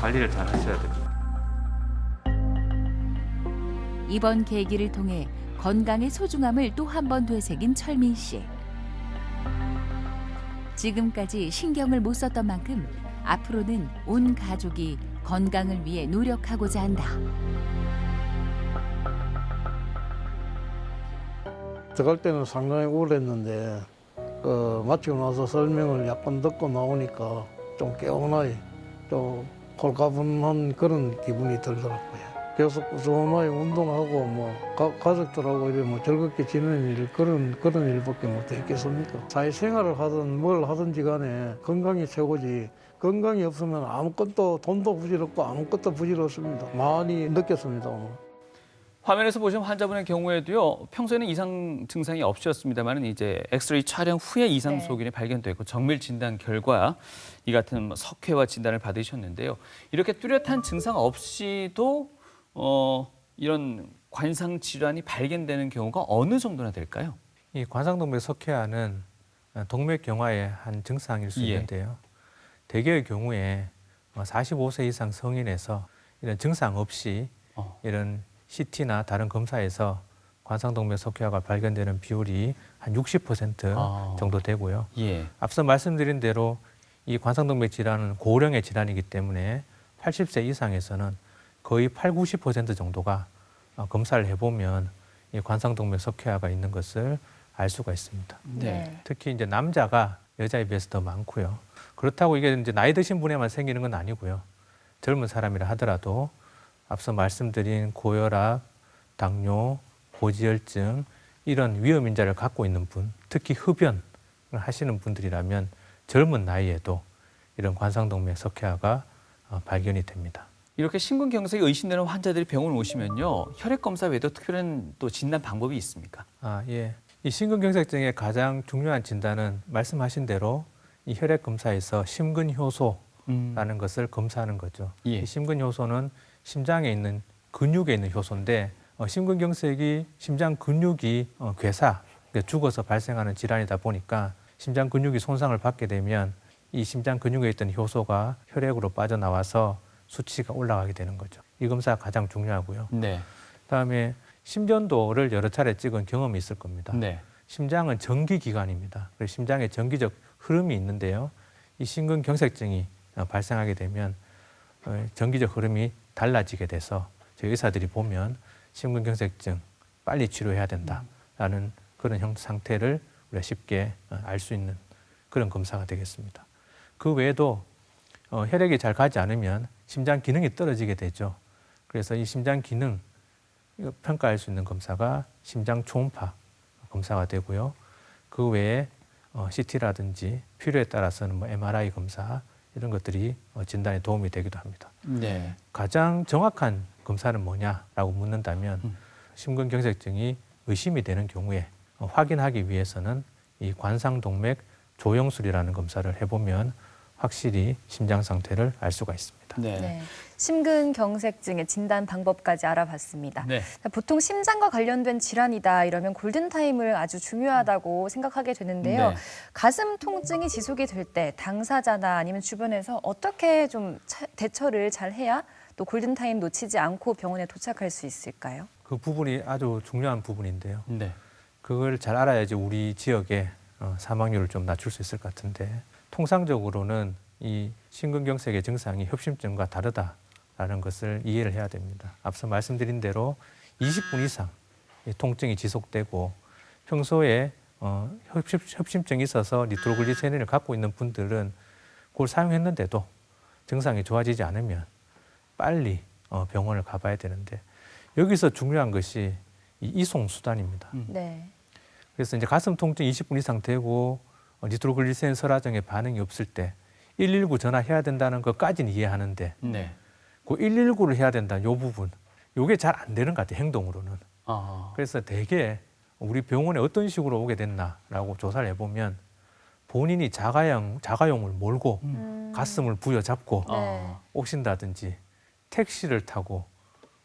관리를 잘 하셔야 됩니다. 이번 계기를 통해 건강의 소중함을 또 한 번 되새긴 철민 씨. 지금까지 신경을 못 썼던 만큼 앞으로는 온 가족이 건강을 위해 노력하고자 한다. 들어갈 때는 상당히 우울했는데 마치고 나서 설명을 약간 듣고 나오니까 좀 개운하게 좀 홀가분한 그런 기분이 들더라고요. 계속 꾸준하게 운동하고 가족들하고 이래 즐겁게 지내는 일 그런 일밖에 못 했겠습니까? 사회생활을 하든 뭘 하든지 간에 건강이 최고지. 건강이 없으면 아무것도 돈도 부질없고 아무것도 부질없습니다. 많이 느꼈습니다 오늘. 화면에서 보시는 환자분의 경우에도요, 평소에는 이상 증상이 없으셨습니다만 이제 엑스레이 촬영 후에 이상 소견이 발견됐고 정밀 진단 결과 이 같은 석회화 진단을 받으셨는데요. 이렇게 뚜렷한 증상 없이도 이런 관상 질환이 발견되는 경우가 어느 정도나 될까요? 이 관상동맥 석회화는 동맥경화의 한 증상일 수 있는데요. 대개의 경우에 45세 이상 성인에서 이런 증상 없이 이런 CT나 다른 검사에서 관상동맥 석회화가 발견되는 비율이 한 60% 정도 되고요. 앞서 말씀드린 대로 이 관상동맥 질환은 고령의 질환이기 때문에 80세 이상에서는 거의 80~90% 정도가 검사를 해보면 이 관상동맥 석회화가 있는 것을 알 수가 있습니다. 특히 이제 남자가 여자에 비해서 더 많고요. 그렇다고 이게 이제 나이 드신 분에만 생기는 건 아니고요. 젊은 사람이라 하더라도 앞서 말씀드린 고혈압, 당뇨, 고지혈증 이런 위험 인자를 갖고 있는 분, 특히 흡연을 하시는 분들이라면 젊은 나이에도 이런 관상동맥 석회화가 발견이 됩니다. 이렇게 심근경색이 의심되는 환자들이 병원 오시면요, 혈액 검사 외에도 특별한 또 진단 방법이 있습니까? 이 심근경색증의 가장 중요한 진단은 말씀하신 대로 이 혈액 검사에서 심근효소라는 것을 검사하는 거죠. 이 심근효소는 심장에 있는 근육에 있는 효소인데 심근경색이 심장 근육이 괴사, 죽어서 발생하는 질환이다 보니까 심장 근육이 손상을 받게 되면 이 심장 근육에 있던 효소가 혈액으로 빠져나와서 수치가 올라가게 되는 거죠. 이 검사가 가장 중요하고요. 그다음에 심전도를 여러 차례 찍은 경험이 있을 겁니다. 심장은 전기기관입니다. 그래서 심장에 전기적 흐름이 있는데요. 이 심근경색증이 발생하게 되면 전기적 흐름이 달라지게 돼서 저희 의사들이 보면 심근경색증 빨리 치료해야 된다라는 그런 상태를 우리가 쉽게 알 수 있는 그런 검사가 되겠습니다. 그 외에도 혈액이 잘 가지 않으면 심장 기능이 떨어지게 되죠. 그래서 이 심장 기능 평가할 수 있는 검사가 심장 초음파 검사가 되고요. 그 외에 CT라든지 필요에 따라서는 뭐 MRI 검사 이런 것들이 진단에 도움이 되기도 합니다. 네. 가장 정확한 검사는 뭐냐라고 묻는다면 심근경색증이 의심이 되는 경우에 확인하기 위해서는 이 관상동맥 조영술이라는 검사를 해보면 확실히 심장 상태를 알 수가 있습니다. 네. 네. 심근경색증의 진단 방법까지 알아봤습니다. 네. 보통 심장과 관련된 질환이다 이러면 골든타임을 아주 중요하다고 생각하게 되는데요. 네. 가슴 통증이 지속이 될 때 당사자나 아니면 주변에서 어떻게 좀 대처를 잘 해야 또 골든타임 놓치지 않고 병원에 도착할 수 있을까요? 그 부분이 아주 중요한 부분인데요. 네. 그걸 잘 알아야지 우리 지역의 사망률을 좀 낮출 수 있을 것 같은데 통상적으로는 이 심근경색의 증상이 협심증과 다르다라는 것을 이해를 해야 됩니다. 앞서 말씀드린 대로 20분 이상 이 통증이 지속되고 평소에 협심증이 있어서 니트로글리세린을 갖고 있는 분들은 그걸 사용했는데도 증상이 좋아지지 않으면 빨리 병원을 가봐야 되는데 여기서 중요한 것이 이 이송수단입니다. 네. 그래서 이제 가슴 통증 20분 이상 되고 니트로글리세린 설화증에 반응이 없을 때 119 전화해야 된다는 것까지는 이해하는데 네. 그 119를 해야 된다는 이 부분, 이게 잘 안 되는 것 같아요, 행동으로는. 아. 그래서 대개 우리 병원에 어떤 식으로 오게 됐나라고 조사를 해보면 본인이 자가용을 몰고 가슴을 부여잡고 네. 오신다든지 택시를 타고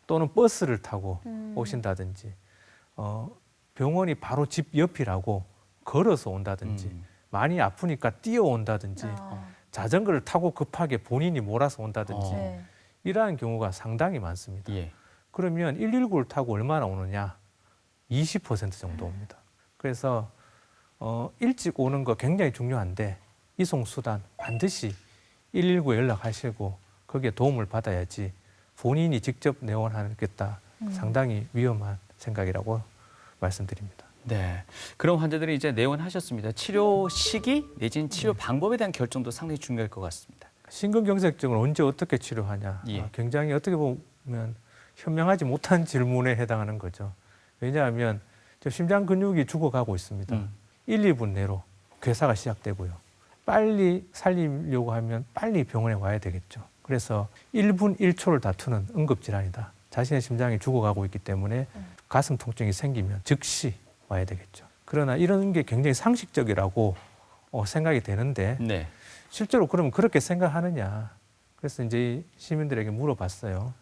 또는 버스를 타고 오신다든지 병원이 바로 집 옆이라고 걸어서 온다든지 많이 아프니까 뛰어온다든지 자전거를 타고 급하게 본인이 몰아서 온다든지 네. 이러한 경우가 상당히 많습니다. 예. 그러면 119를 타고 얼마나 오느냐? 20% 정도 옵니다. 그래서 일찍 오는 거 굉장히 중요한데 이송수단 반드시 119에 연락하시고 거기에 도움을 받아야지 본인이 직접 내원하겠다. 상당히 위험한 생각이라고 말씀드립니다. 네. 그럼 환자들이 이제 내원하셨습니다. 치료 시기 내지는 치료 방법에 대한 결정도 상당히 중요할 것 같습니다. 심근경색증을 언제 어떻게 치료하냐? 예. 굉장히 어떻게 보면 현명하지 못한 질문에 해당하는 거죠. 왜냐하면 심장 근육이 죽어가고 있습니다. 1, 2분 내로 괴사가 시작되고요. 빨리 살리려고 하면 빨리 병원에 와야 되겠죠. 그래서 1분 1초를 다투는 응급질환이다. 자신의 심장이 죽어가고 있기 때문에 가슴 통증이 생기면 즉시 와야 되겠죠. 그러나 이런 게 굉장히 상식적이라고 생각이 되는데 네. 실제로 그러면 그렇게 생각하느냐. 그래서 이제 시민들에게 물어봤어요.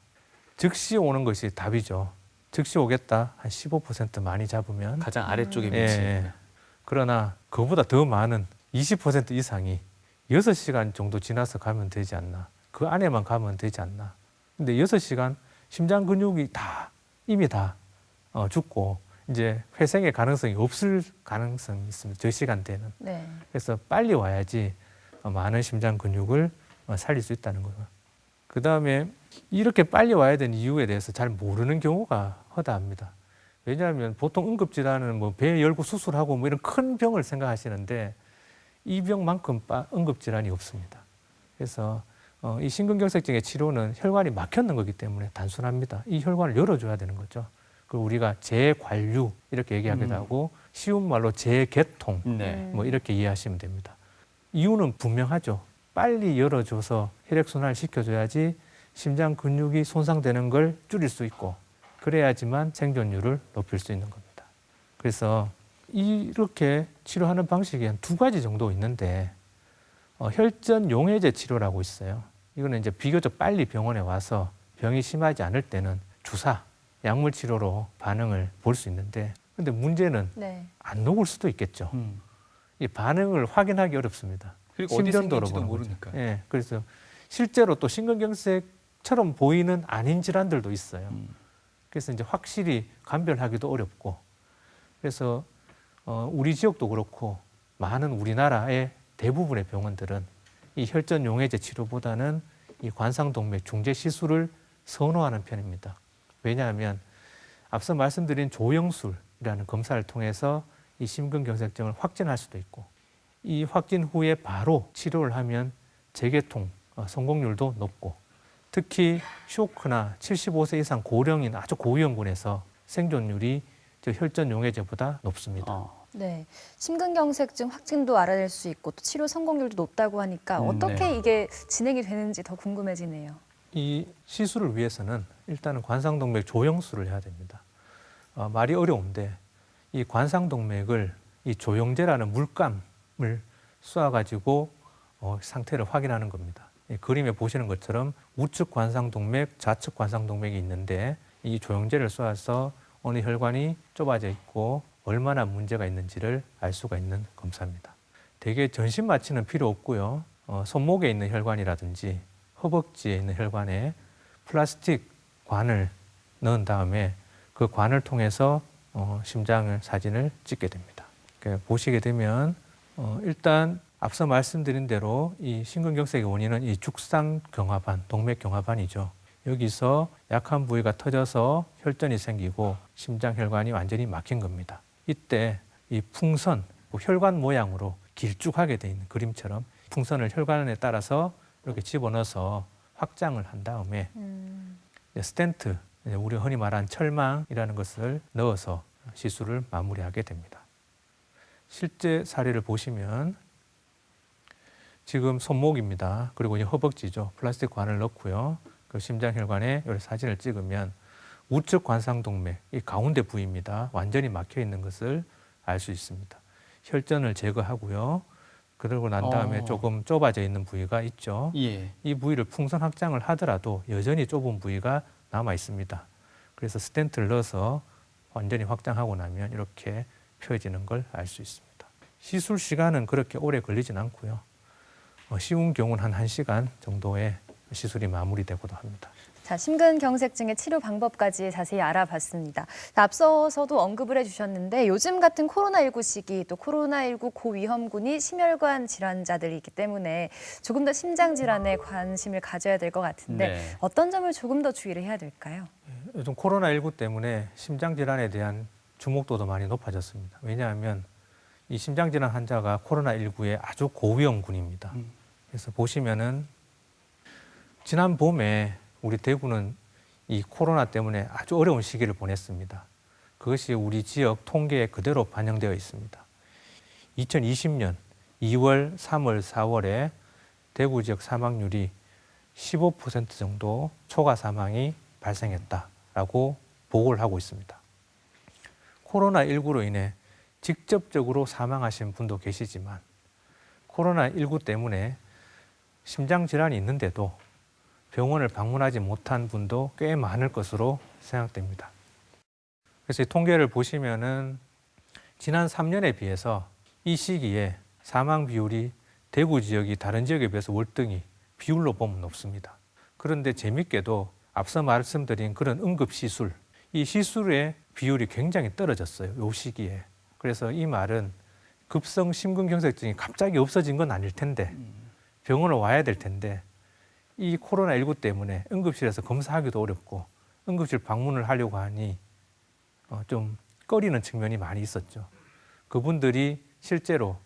즉시 오는 것이 답이죠. 즉시 오겠다. 한 15% 많이 잡으면. 가장 아래쪽에 예, 위치해 예. 있는. 그러나 그보다 더 많은 20% 이상이 6시간 정도 지나서 가면 되지 않나. 그 안에만 가면 되지 않나. 근데 6시간 심장 근육이 이미 다 죽고 이제 회생의 가능성이 없을 가능성이 있습니다. 저 시간대는. 네. 그래서 빨리 와야지 많은 심장 근육을 살릴 수 있다는 거예요. 그다음에 이렇게 빨리 와야 되는 이유에 대해서 잘 모르는 경우가 허다합니다. 왜냐하면 보통 응급질환은 뭐 배 열고 수술하고 뭐 이런 큰 병을 생각하시는데 이 병만큼 응급질환이 없습니다. 그래서 이 심근경색증의 치료는 혈관이 막혔는 거기 때문에 단순합니다. 이 혈관을 열어줘야 되는 거죠. 그리고 우리가 재관류 이렇게 얘기하기도 하고 쉬운 말로 재개통 네. 뭐 이렇게 이해하시면 됩니다. 이유는 분명하죠. 빨리 열어줘서 혈액순환을 시켜줘야지 심장 근육이 손상되는 걸 줄일 수 있고 그래야지만 생존율을 높일 수 있는 겁니다. 그래서 이렇게 치료하는 방식이 한 2가지 정도 있는데 혈전 용해제 치료라고 있어요. 이거는 이제 비교적 빨리 병원에 와서 병이 심하지 않을 때는 주사, 약물 치료로 반응을 볼 수 있는데 근데 문제는 네. 안 녹을 수도 있겠죠. 이 반응을 확인하기 어렵습니다. 그리고 어디 심전도로 생긴지도 보는 거죠. 모르니까요. 예, 그래서 실제로 또 심근경색처럼 보이는 아닌 질환들도 있어요. 그래서 이제 확실히 감별하기도 어렵고 그래서 우리 지역도 그렇고 많은 우리나라의 대부분의 병원들은 이 혈전 용해제 치료보다는 이 관상동맥 중재 시술을 선호하는 편입니다. 왜냐하면 앞서 말씀드린 조영술이라는 검사를 통해서 이 심근경색증을 확진할 수도 있고 이 확진 후에 바로 치료를 하면 재개통 성공률도 높고 특히 쇼크나 75세 이상 고령인 아주 고위험군에서 생존율이 저 혈전 용해제보다 높습니다. 네, 심근경색증 확진도 알아낼 수 있고 또 치료 성공률도 높다고 하니까 어떻게 네. 이게 진행이 되는지 더 궁금해지네요. 이 시술을 위해서는 일단은 관상동맥 조영술을 해야 됩니다. 말이 어려운데 이 관상동맥을 이 조영제라는 물감을 쏴가지고 상태를 확인하는 겁니다. 이 그림에 보시는 것처럼 우측 관상동맥, 좌측 관상동맥이 있는데 이 조영제를 쏴서 어느 혈관이 좁아져 있고 얼마나 문제가 있는지를 알 수가 있는 검사입니다. 대개 전신 마취는 필요 없고요. 손목에 있는 혈관이라든지 허벅지에 있는 혈관에 플라스틱 관을 넣은 다음에 그 관을 통해서 심장을 사진을 찍게 됩니다. 보시게 되면 일단 앞서 말씀드린 대로 이 심근경색의 원인은 이 죽상경화반, 동맥경화반이죠. 여기서 약한 부위가 터져서 혈전이 생기고 심장 혈관이 완전히 막힌 겁니다. 이때 이 풍선, 혈관 모양으로 길쭉하게 돼 있는 그림처럼 풍선을 혈관에 따라서 이렇게 집어넣어서 확장을 한 다음에 스텐트, 우리 흔히 말하는 철망이라는 것을 넣어서 시술을 마무리하게 됩니다. 실제 사례를 보시면 지금 손목입니다. 그리고 이제 허벅지죠. 플라스틱 관을 넣고요. 그 심장혈관에 이렇게 사진을 찍으면 우측 관상동맥, 이 가운데 부위입니다. 완전히 막혀 있는 것을 알 수 있습니다. 혈전을 제거하고요. 그러고 난 다음에 조금 좁아져 있는 부위가 있죠. 예. 이 부위를 풍선 확장을 하더라도 여전히 좁은 부위가 남아 있습니다. 그래서 스텐트를 넣어서 완전히 확장하고 나면 이렇게 펴지는 걸 알 수 있습니다. 시술 시간은 그렇게 오래 걸리진 않고요. 쉬운 경우는 한 1시간 정도의 시술이 마무리되고도 합니다. 자, 심근경색증의 치료 방법까지 자세히 알아봤습니다. 앞서서도 언급을 해주셨는데 요즘 같은 코로나19 시기 또 코로나19 고위험군이 심혈관 질환자들이 있기 때문에 조금 더 심장 질환에 관심을 가져야 될 것 같은데 네. 어떤 점을 조금 더 주의를 해야 될까요? 요즘 코로나19 때문에 심장 질환에 대한 주목도도 많이 높아졌습니다. 왜냐하면 이 심장 질환 환자가 코로나19의 아주 고위험군입니다. 그래서 보시면은 지난 봄에 우리 대구는 이 코로나 때문에 아주 어려운 시기를 보냈습니다. 그것이 우리 지역 통계에 그대로 반영되어 있습니다. 2020년 2월, 3월, 4월에 대구 지역 사망률이 15% 정도 초과 사망이 발생했다라고 보고를 하고 있습니다. 코로나19로 인해 직접적으로 사망하신 분도 계시지만 코로나19 때문에 심장 질환이 있는데도 병원을 방문하지 못한 분도 꽤 많을 것으로 생각됩니다. 그래서 이 통계를 보시면은 지난 3년에 비해서 이 시기에 사망 비율이 대구 지역이 다른 지역에 비해서 월등히 비율로 보면 높습니다. 그런데 재밌게도 앞서 말씀드린 그런 응급시술, 이 시술의 비율이 굉장히 떨어졌어요. 이 시기에. 그래서 이 말은 급성 심근경색증이 갑자기 없어진 건 아닐 텐데 병원을 와야 될 텐데 이 코로나19 때문에 응급실에서 검사하기도 어렵고 응급실 방문을 하려고 하니 좀 꺼리는 측면이 많이 있었죠. 그분들이 실제로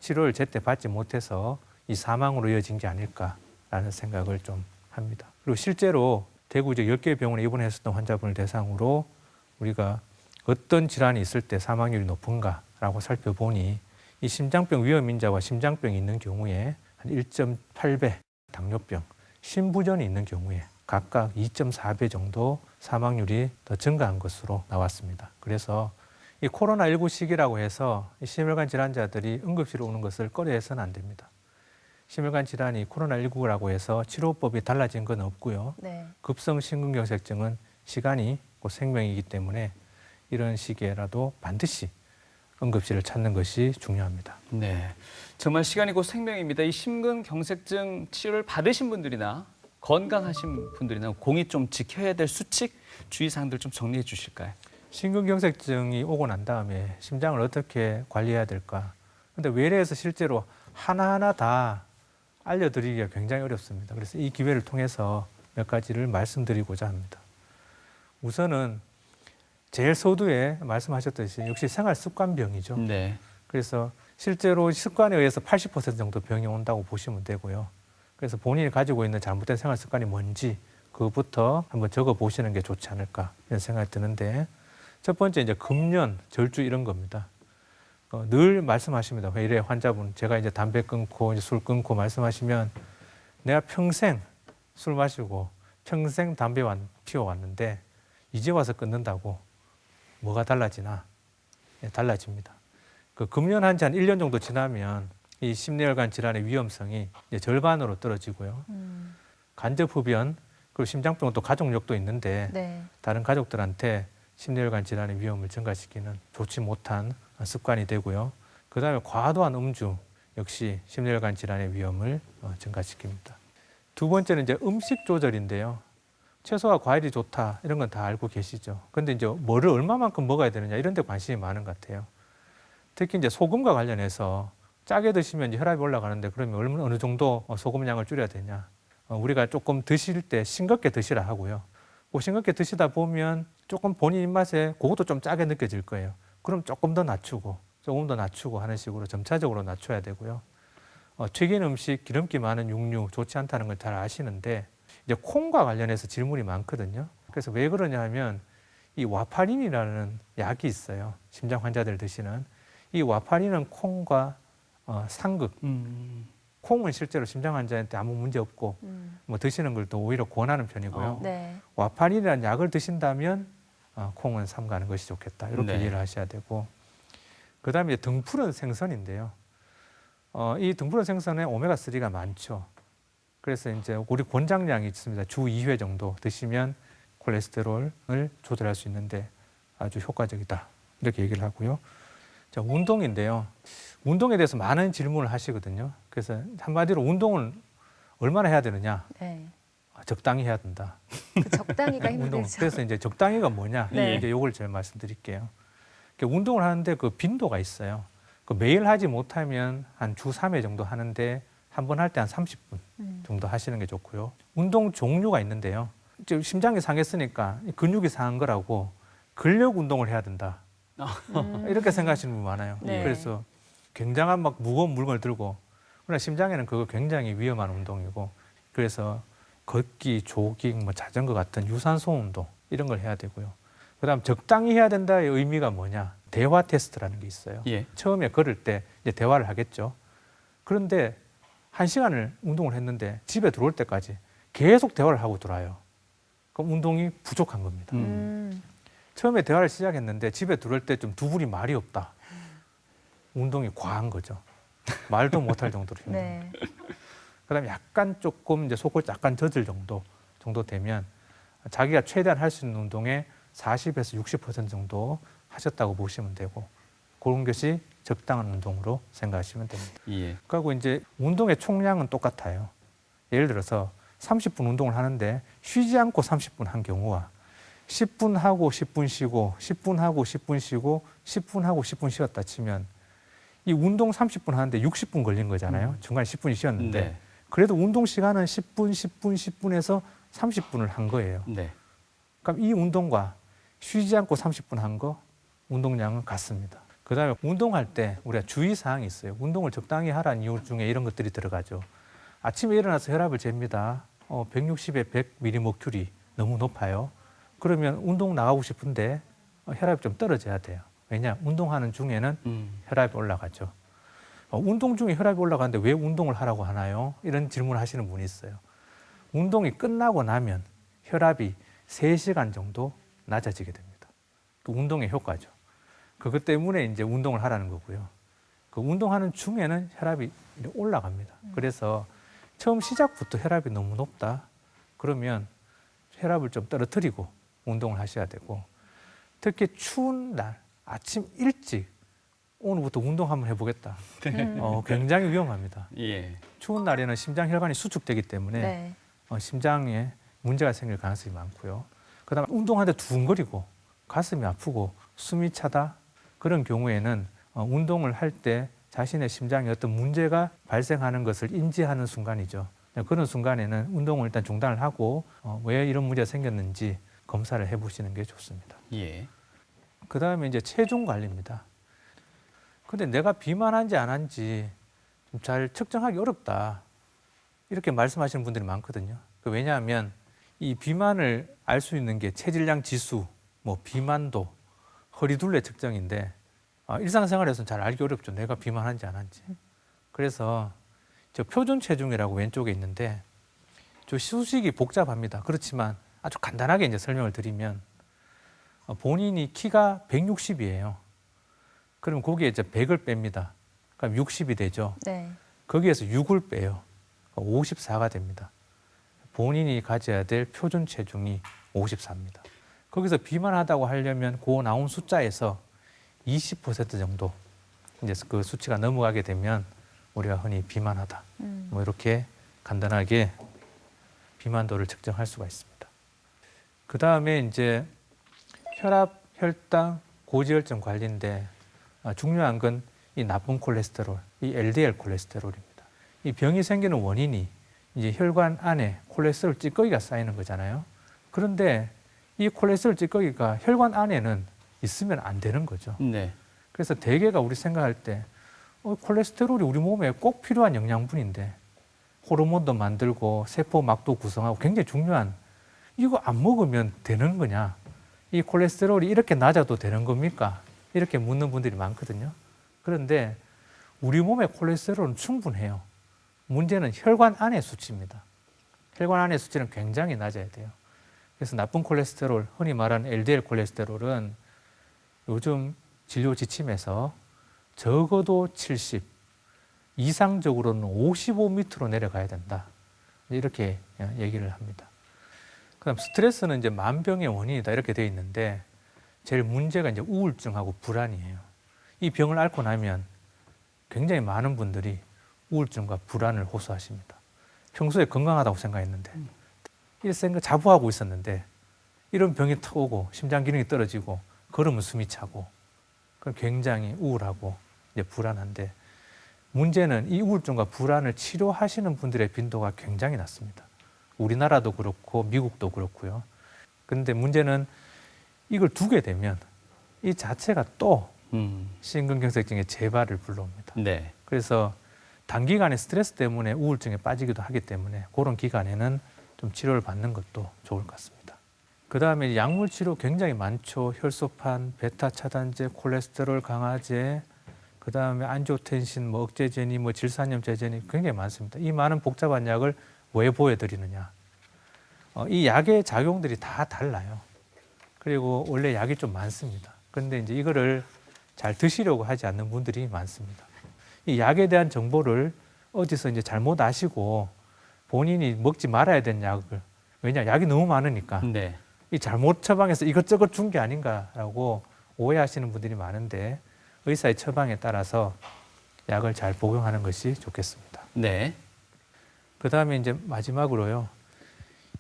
치료를 제때 받지 못해서 이 사망으로 이어진 게 아닐까라는 생각을 좀 합니다. 그리고 실제로 대구 지역 10개 병원에 입원했었던 환자분을 대상으로 우리가 어떤 질환이 있을 때 사망률이 높은가라고 살펴보니 이 심장병 위험인자와 심장병이 있는 경우에 한 1.8배, 당뇨병, 심부전이 있는 경우에 각각 2.4배 정도 사망률이 더 증가한 것으로 나왔습니다. 그래서 이 코로나19 시기라고 해서 이 심혈관 질환자들이 응급실에 오는 것을 꺼려해서는 안 됩니다. 심혈관 질환이 코로나19라고 해서 치료법이 달라진 건 없고요. 네. 급성 심근경색증은 시간이 곧 생명이기 때문에 이런 시기에라도 반드시 응급실을 찾는 것이 중요합니다. 네, 정말 시간이 곧 생명입니다. 이 심근경색증 치료를 받으신 분들이나 건강하신 분들이나 공이 좀 지켜야 될 수칙, 주의사항들 좀 정리해 주실까요? 심근경색증이 오고 난 다음에 심장을 어떻게 관리해야 될까? 근데 외래에서 실제로 하나하나 다 알려드리기가 굉장히 어렵습니다. 그래서 이 기회를 통해서 몇 가지를 말씀드리고자 합니다. 우선은 제일 서두에 말씀하셨듯이 역시 생활 습관병이죠. 네. 그래서 실제로 습관에 의해서 80% 정도 병이 온다고 보시면 되고요. 그래서 본인이 가지고 있는 잘못된 생활 습관이 뭔지 그것부터 한번 적어 보시는 게 좋지 않을까 이런 생각이 드는데 첫 번째 이제 금연, 절주 이런 겁니다. 늘 말씀하십니다. 회의에 환자분 제가 이제 담배 끊고 이제 술 끊고 말씀하시면 내가 평생 술 마시고 평생 담배 피워왔는데 이제 와서 끊는다고 뭐가 달라지나? 예, 달라집니다. 그 금연한 지 한 1년 정도 지나면 이 심뇌혈관 질환의 위험성이 이제 절반으로 떨어지고요. 간접 흡연 그리고 심장병은 또 가족력도 있는데 네. 다른 가족들한테 심뇌혈관 질환의 위험을 증가시키는 좋지 못한 습관이 되고요. 그다음에 과도한 음주 역시 심뇌혈관 질환의 위험을 증가시킵니다. 두 번째는 이제 음식 조절인데요. 채소와 과일이 좋다 이런 건 다 알고 계시죠. 근데 이제 뭐를 얼마만큼 먹어야 되느냐 이런 데 관심이 많은 것 같아요. 특히 이제 소금과 관련해서 짜게 드시면 이제 혈압이 올라가는데 그러면 어느 정도 소금 양을 줄여야 되냐. 우리가 조금 드실 때 싱겁게 드시라 하고요. 싱겁게 드시다 보면 조금 본인 입맛에 그것도 좀 짜게 느껴질 거예요. 그럼 조금 더 낮추고 조금 더 낮추고 하는 식으로 점차적으로 낮춰야 되고요. 튀긴 음식, 기름기 많은 육류 좋지 않다는 걸 잘 아시는데 이제 콩과 관련해서 질문이 많거든요. 그래서 왜 그러냐 하면 이 와파린이라는 약이 있어요. 심장 환자들 드시는. 이 와파린은 콩과 상극. 콩은 실제로 심장 환자한테 아무 문제 없고 뭐 드시는 걸 또 오히려 권하는 편이고요. 네. 와파린이라는 약을 드신다면 콩은 삼가는 것이 좋겠다. 이렇게 네. 이해를 하셔야 되고 그다음에 등푸른 생선인데요. 이 등푸른 생선에 오메가3가 많죠. 그래서 이제 우리 권장량이 있습니다. 주 2회 정도 드시면 콜레스테롤을 조절할 수 있는데 아주 효과적이다. 이렇게 얘기를 하고요. 자, 운동인데요. 운동에 대해서 많은 질문을 하시거든요. 그래서 한마디로 운동은 얼마나 해야 되느냐? 네. 적당히 해야 된다. 그 적당히가 운동. 힘들죠. 그래서 이제 적당히가 뭐냐? 네. 이제 요걸 제가 말씀드릴게요. 운동을 하는데 그 빈도가 있어요. 그 매일 하지 못하면 한 주 3회 정도 하는데 한 번 할 때 한 30분 정도 하시는 게 좋고요. 운동 종류가 있는데요. 지금 심장이 상했으니까 근육이 상한 거라고 근력 운동을 해야 된다. 이렇게 생각하시는 분 많아요. 네. 그래서 굉장한 막 무거운 물건을 들고 그러나 심장에는 그거 굉장히 위험한 운동이고 그래서 걷기, 조깅, 뭐 자전거 같은 유산소 운동 이런 걸 해야 되고요. 그다음 적당히 해야 된다의 의미가 뭐냐? 대화 테스트라는 게 있어요. 예. 처음에 걸을 때 이제 대화를 하겠죠. 그런데 1시간을 운동을 했는데 집에 들어올 때까지 계속 대화를 하고 들어와요. 그럼 운동이 부족한 겁니다. 처음에 대화를 시작했는데 집에 들어올 때 좀 두 분이 말이 없다. 운동이 과한 거죠. 말도 못할 정도로 힘든 네. 그다음에 약간 조금 이제 속을 약간 젖을 정도 되면 자기가 최대한 할 수 있는 운동의 40에서 60% 정도 하셨다고 보시면 되고 그런 것이 적당한 운동으로 생각하시면 됩니다. 예. 그리고 이제 운동의 총량은 똑같아요. 예를 들어서 30분 운동을 하는데 쉬지 않고 30분 한 경우와 10분 하고 10분 쉬고 10분 하고 10분 쉬고 10분 하고 10분 쉬었다 치면 이 운동 30분 하는데 60분 걸린 거잖아요. 중간에 10분이 쉬었는데 네. 그래도 운동 시간은 10분, 10분, 10분에서 30분을 한 거예요. 네. 그럼 이 운동과 쉬지 않고 30분 한 거 운동량은 같습니다. 그다음에 운동할 때 우리가 주의사항이 있어요. 운동을 적당히 하라는 이유 중에 이런 것들이 들어가죠. 아침에 일어나서 혈압을 잽니다. 160에 100mmmercury 너무 높아요. 그러면 운동 나가고 싶은데 혈압이 좀 떨어져야 돼요. 왜냐? 운동하는 중에는 혈압이 올라가죠. 운동 중에 혈압이 올라가는데 왜 운동을 하라고 하나요? 이런 질문을 하시는 분이 있어요. 운동이 끝나고 나면 혈압이 3시간 정도 낮아지게 됩니다. 그 운동의 효과죠. 그것 때문에 이제 운동을 하라는 거고요. 그 운동하는 중에는 혈압이 올라갑니다. 그래서 처음 시작부터 혈압이 너무 높다. 그러면 혈압을 좀 떨어뜨리고 운동을 하셔야 되고 특히 추운 날 아침 일찍 오늘부터 운동 한번 해보겠다. 굉장히 위험합니다. 예. 추운 날에는 심장 혈관이 수축되기 때문에 네. 심장에 문제가 생길 가능성이 많고요. 그다음에 운동하는데 두근거리고 가슴이 아프고 숨이 차다 그런 경우에는 운동을 할 때 자신의 심장에 어떤 문제가 발생하는 것을 인지하는 순간이죠. 그런 순간에는 운동을 일단 중단을 하고 왜 이런 문제가 생겼는지 검사를 해보시는 게 좋습니다. 예. 그다음에 이제 체중 관리입니다. 근데 내가 비만한지 안 한지 좀 잘 측정하기 어렵다. 이렇게 말씀하시는 분들이 많거든요. 왜냐하면 이 비만을 알 수 있는 게 체질량 지수, 뭐 비만도, 허리둘레 측정인데 일상생활에서는 잘 알기 어렵죠. 내가 비만한지 안 한지. 그래서 저 표준 체중이라고 왼쪽에 있는데 저 수식이 복잡합니다. 그렇지만 아주 간단하게 이제 설명을 드리면 본인이 키가 160이에요. 그럼 거기에 이제 100을 뺍니다. 그럼 60이 되죠. 네. 거기에서 6을 빼요. 54가 됩니다. 본인이 가져야 될 표준 체중이 54입니다. 거기서 비만하다고 하려면 그 나온 숫자에서 20% 정도 이제 그 수치가 넘어가게 되면 우리가 흔히 비만하다. 뭐 이렇게 간단하게 비만도를 측정할 수가 있습니다. 그 다음에 이제 혈압, 혈당, 고지혈증 관리인데 중요한 건 이 나쁜 콜레스테롤, 이 LDL 콜레스테롤입니다. 이 병이 생기는 원인이 이제 혈관 안에 콜레스테롤 찌꺼기가 쌓이는 거잖아요. 그런데 이 콜레스테롤 찌꺼기가 혈관 안에는 있으면 안 되는 거죠. 네. 그래서 대개가 우리 생각할 때 콜레스테롤이 우리 몸에 꼭 필요한 영양분인데 호르몬도 만들고 세포막도 구성하고 굉장히 중요한 이거 안 먹으면 되는 거냐? 이 콜레스테롤이 이렇게 낮아도 되는 겁니까? 이렇게 묻는 분들이 많거든요. 그런데 우리 몸의 콜레스테롤은 충분해요. 문제는 혈관 안의 수치입니다. 혈관 안의 수치는 굉장히 낮아야 돼요. 그래서 나쁜 콜레스테롤, 흔히 말하는 LDL 콜레스테롤은 요즘 진료 지침에서 적어도 70, 이상적으로는 55 밑으로 내려가야 된다. 이렇게 얘기를 합니다. 그다음 스트레스는 이제 만병의 원인이다 이렇게 되어 있는데 제일 문제가 이제 우울증하고 불안이에요. 이 병을 앓고 나면 굉장히 많은 분들이 우울증과 불안을 호소하십니다. 평소에 건강하다고 생각했는데 일생을 자부하고 있었는데 이런 병이 탁 오고 심장 기능이 떨어지고 걸으면 숨이 차고 그럼 굉장히 우울하고 이제 불안한데 문제는 이 우울증과 불안을 치료하시는 분들의 빈도가 굉장히 낮습니다. 우리나라도 그렇고 미국도 그렇고요. 그런데 문제는 이걸 두게 되면 이 자체가 또 심근경색증의 재발을 불러옵니다. 네. 그래서 단기간에 스트레스 때문에 우울증에 빠지기도 하기 때문에 그런 기간에는 좀 치료를 받는 것도 좋을 것 같습니다. 그 다음에 약물 치료 굉장히 많죠. 혈소판, 베타 차단제, 콜레스테롤 강화제, 그 다음에 안지오텐신, 뭐 억제제니, 뭐 질산염 제제니 굉장히 많습니다. 이 많은 복잡한 약을 왜 보여드리느냐? 이 약의 작용들이 다 달라요. 그리고 원래 약이 좀 많습니다. 그런데 이제 이거를 잘 드시려고 하지 않는 분들이 많습니다. 이 약에 대한 정보를 어디서 이제 잘못 아시고 본인이 먹지 말아야 되는 약을 왜냐 약이 너무 많으니까 네. 이 잘못 처방해서 이것저것 준 게 아닌가라고 오해하시는 분들이 많은데 의사의 처방에 따라서 약을 잘 복용하는 것이 좋겠습니다. 네. 그 다음에 이제 마지막으로요.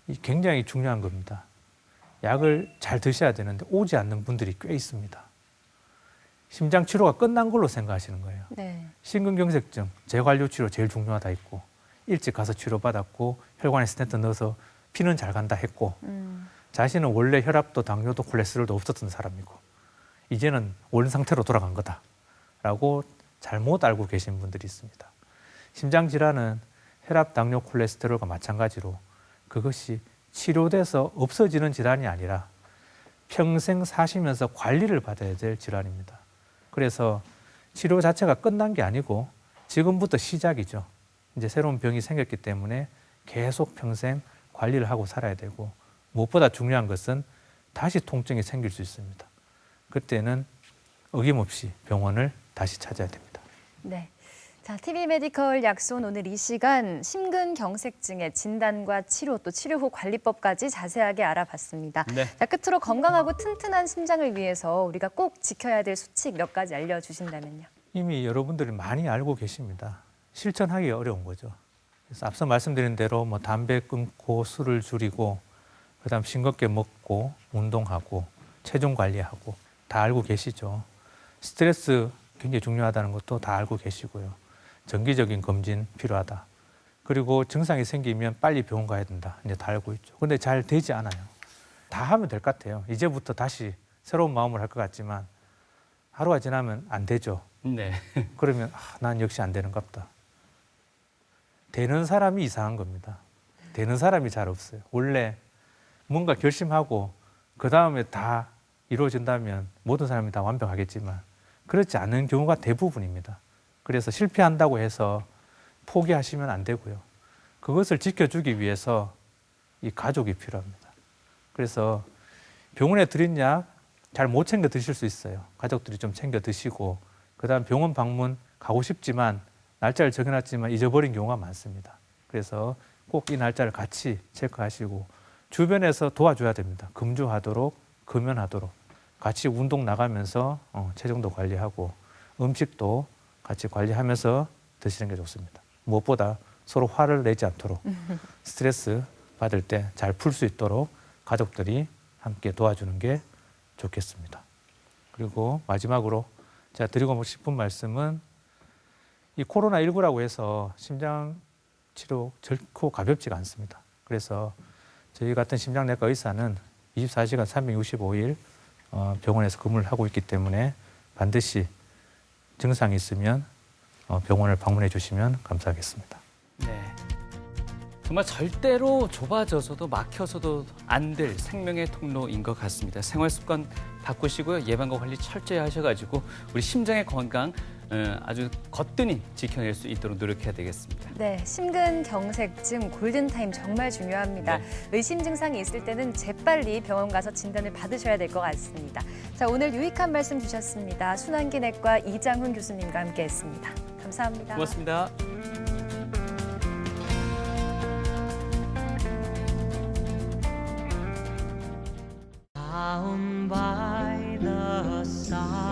이 굉장히 중요한 겁니다. 약을 잘 드셔야 되는데 오지 않는 분들이 꽤 있습니다. 심장 치료가 끝난 걸로 생각하시는 거예요. 네. 심근경색증, 재관료 치료 제일 중요하다 했고 일찍 가서 치료받았고 혈관에 스텐트 넣어서 피는 잘 간다 했고 자신은 원래 혈압도 당뇨도 콜레스테롤도 없었던 사람이고 이제는 원 상태로 돌아간 거다라고 잘못 알고 계신 분들이 있습니다. 심장질환은 혈압, 당뇨, 콜레스테롤과 마찬가지로 그것이 치료돼서 없어지는 질환이 아니라 평생 사시면서 관리를 받아야 될 질환입니다. 그래서 치료 자체가 끝난 게 아니고 지금부터 시작이죠. 이제 새로운 병이 생겼기 때문에 계속 평생 관리를 하고 살아야 되고 무엇보다 중요한 것은 다시 통증이 생길 수 있습니다. 그때는 어김없이 병원을 다시 찾아야 됩니다. 네. 자, TV 메디컬 약손 오늘 이 시간 심근경색증의 진단과 치료 또 치료 후 관리법까지 자세하게 알아봤습니다. 네. 자, 끝으로 건강하고 튼튼한 심장을 위해서 우리가 꼭 지켜야 될 수칙 몇 가지 알려주신다면요. 이미 여러분들이 많이 알고 계십니다. 실천하기 어려운 거죠. 그래서 앞서 말씀드린 대로 뭐 담배 끊고 술을 줄이고 그다음 싱겁게 먹고 운동하고 체중 관리하고 다 알고 계시죠. 스트레스 굉장히 중요하다는 것도 다 알고 계시고요. 정기적인 검진 필요하다. 그리고 증상이 생기면 빨리 병원 가야 된다. 이제 다 알고 있죠. 근데 잘 되지 않아요. 다 하면 될 것 같아요. 이제부터 다시 새로운 마음을 할 것 같지만 하루가 지나면 안 되죠. 네. 그러면 난 역시 안 되는갑다. 되는 사람이 이상한 겁니다. 되는 사람이 잘 없어요. 원래 뭔가 결심하고 그 다음에 다 이루어진다면 모든 사람이 다 완벽하겠지만 그렇지 않은 경우가 대부분입니다. 그래서 실패한다고 해서 포기하시면 안 되고요. 그것을 지켜주기 위해서 이 가족이 필요합니다. 그래서 병원에 드린 약 잘 못 챙겨 드실 수 있어요. 가족들이 좀 챙겨 드시고 그다음 병원 방문 가고 싶지만 날짜를 정해놨지만 잊어버린 경우가 많습니다. 그래서 꼭 이 날짜를 같이 체크하시고 주변에서 도와줘야 됩니다. 금주하도록, 금연하도록 같이 운동 나가면서 체중도 관리하고 음식도 같이 관리하면서 드시는 게 좋습니다. 무엇보다 서로 화를 내지 않도록 스트레스 받을 때 잘 풀 수 있도록 가족들이 함께 도와주는 게 좋겠습니다. 그리고 마지막으로 제가 드리고 싶은 말씀은 이 코로나19라고 해서 심장 치료 결코 가볍지가 않습니다. 그래서 저희 같은 심장내과 의사는 24시간 365일 병원에서 근무를 하고 있기 때문에 반드시 증상이 있으면 병원을 방문해 주시면 감사하겠습니다. 네. 정말 절대로 좁아져서도 막혀서도 안 될 생명의 통로인 것 같습니다. 생활 습관 바꾸시고요. 예방과 관리 철저히 하셔가지고 우리 심장의 건강 아주 거뜬히 지켜낼 수 있도록 노력해야 되겠습니다. 네, 심근경색증 골든타임 정말 중요합니다. 네. 의심 증상이 있을 때는 재빨리 병원 가서 진단을 받으셔야 될 것 같습니다. 자, 오늘 유익한 말씀 주셨습니다. 순환기내과 이장훈 교수님과 함께했습니다. 감사합니다. 고맙습니다. Down by the side.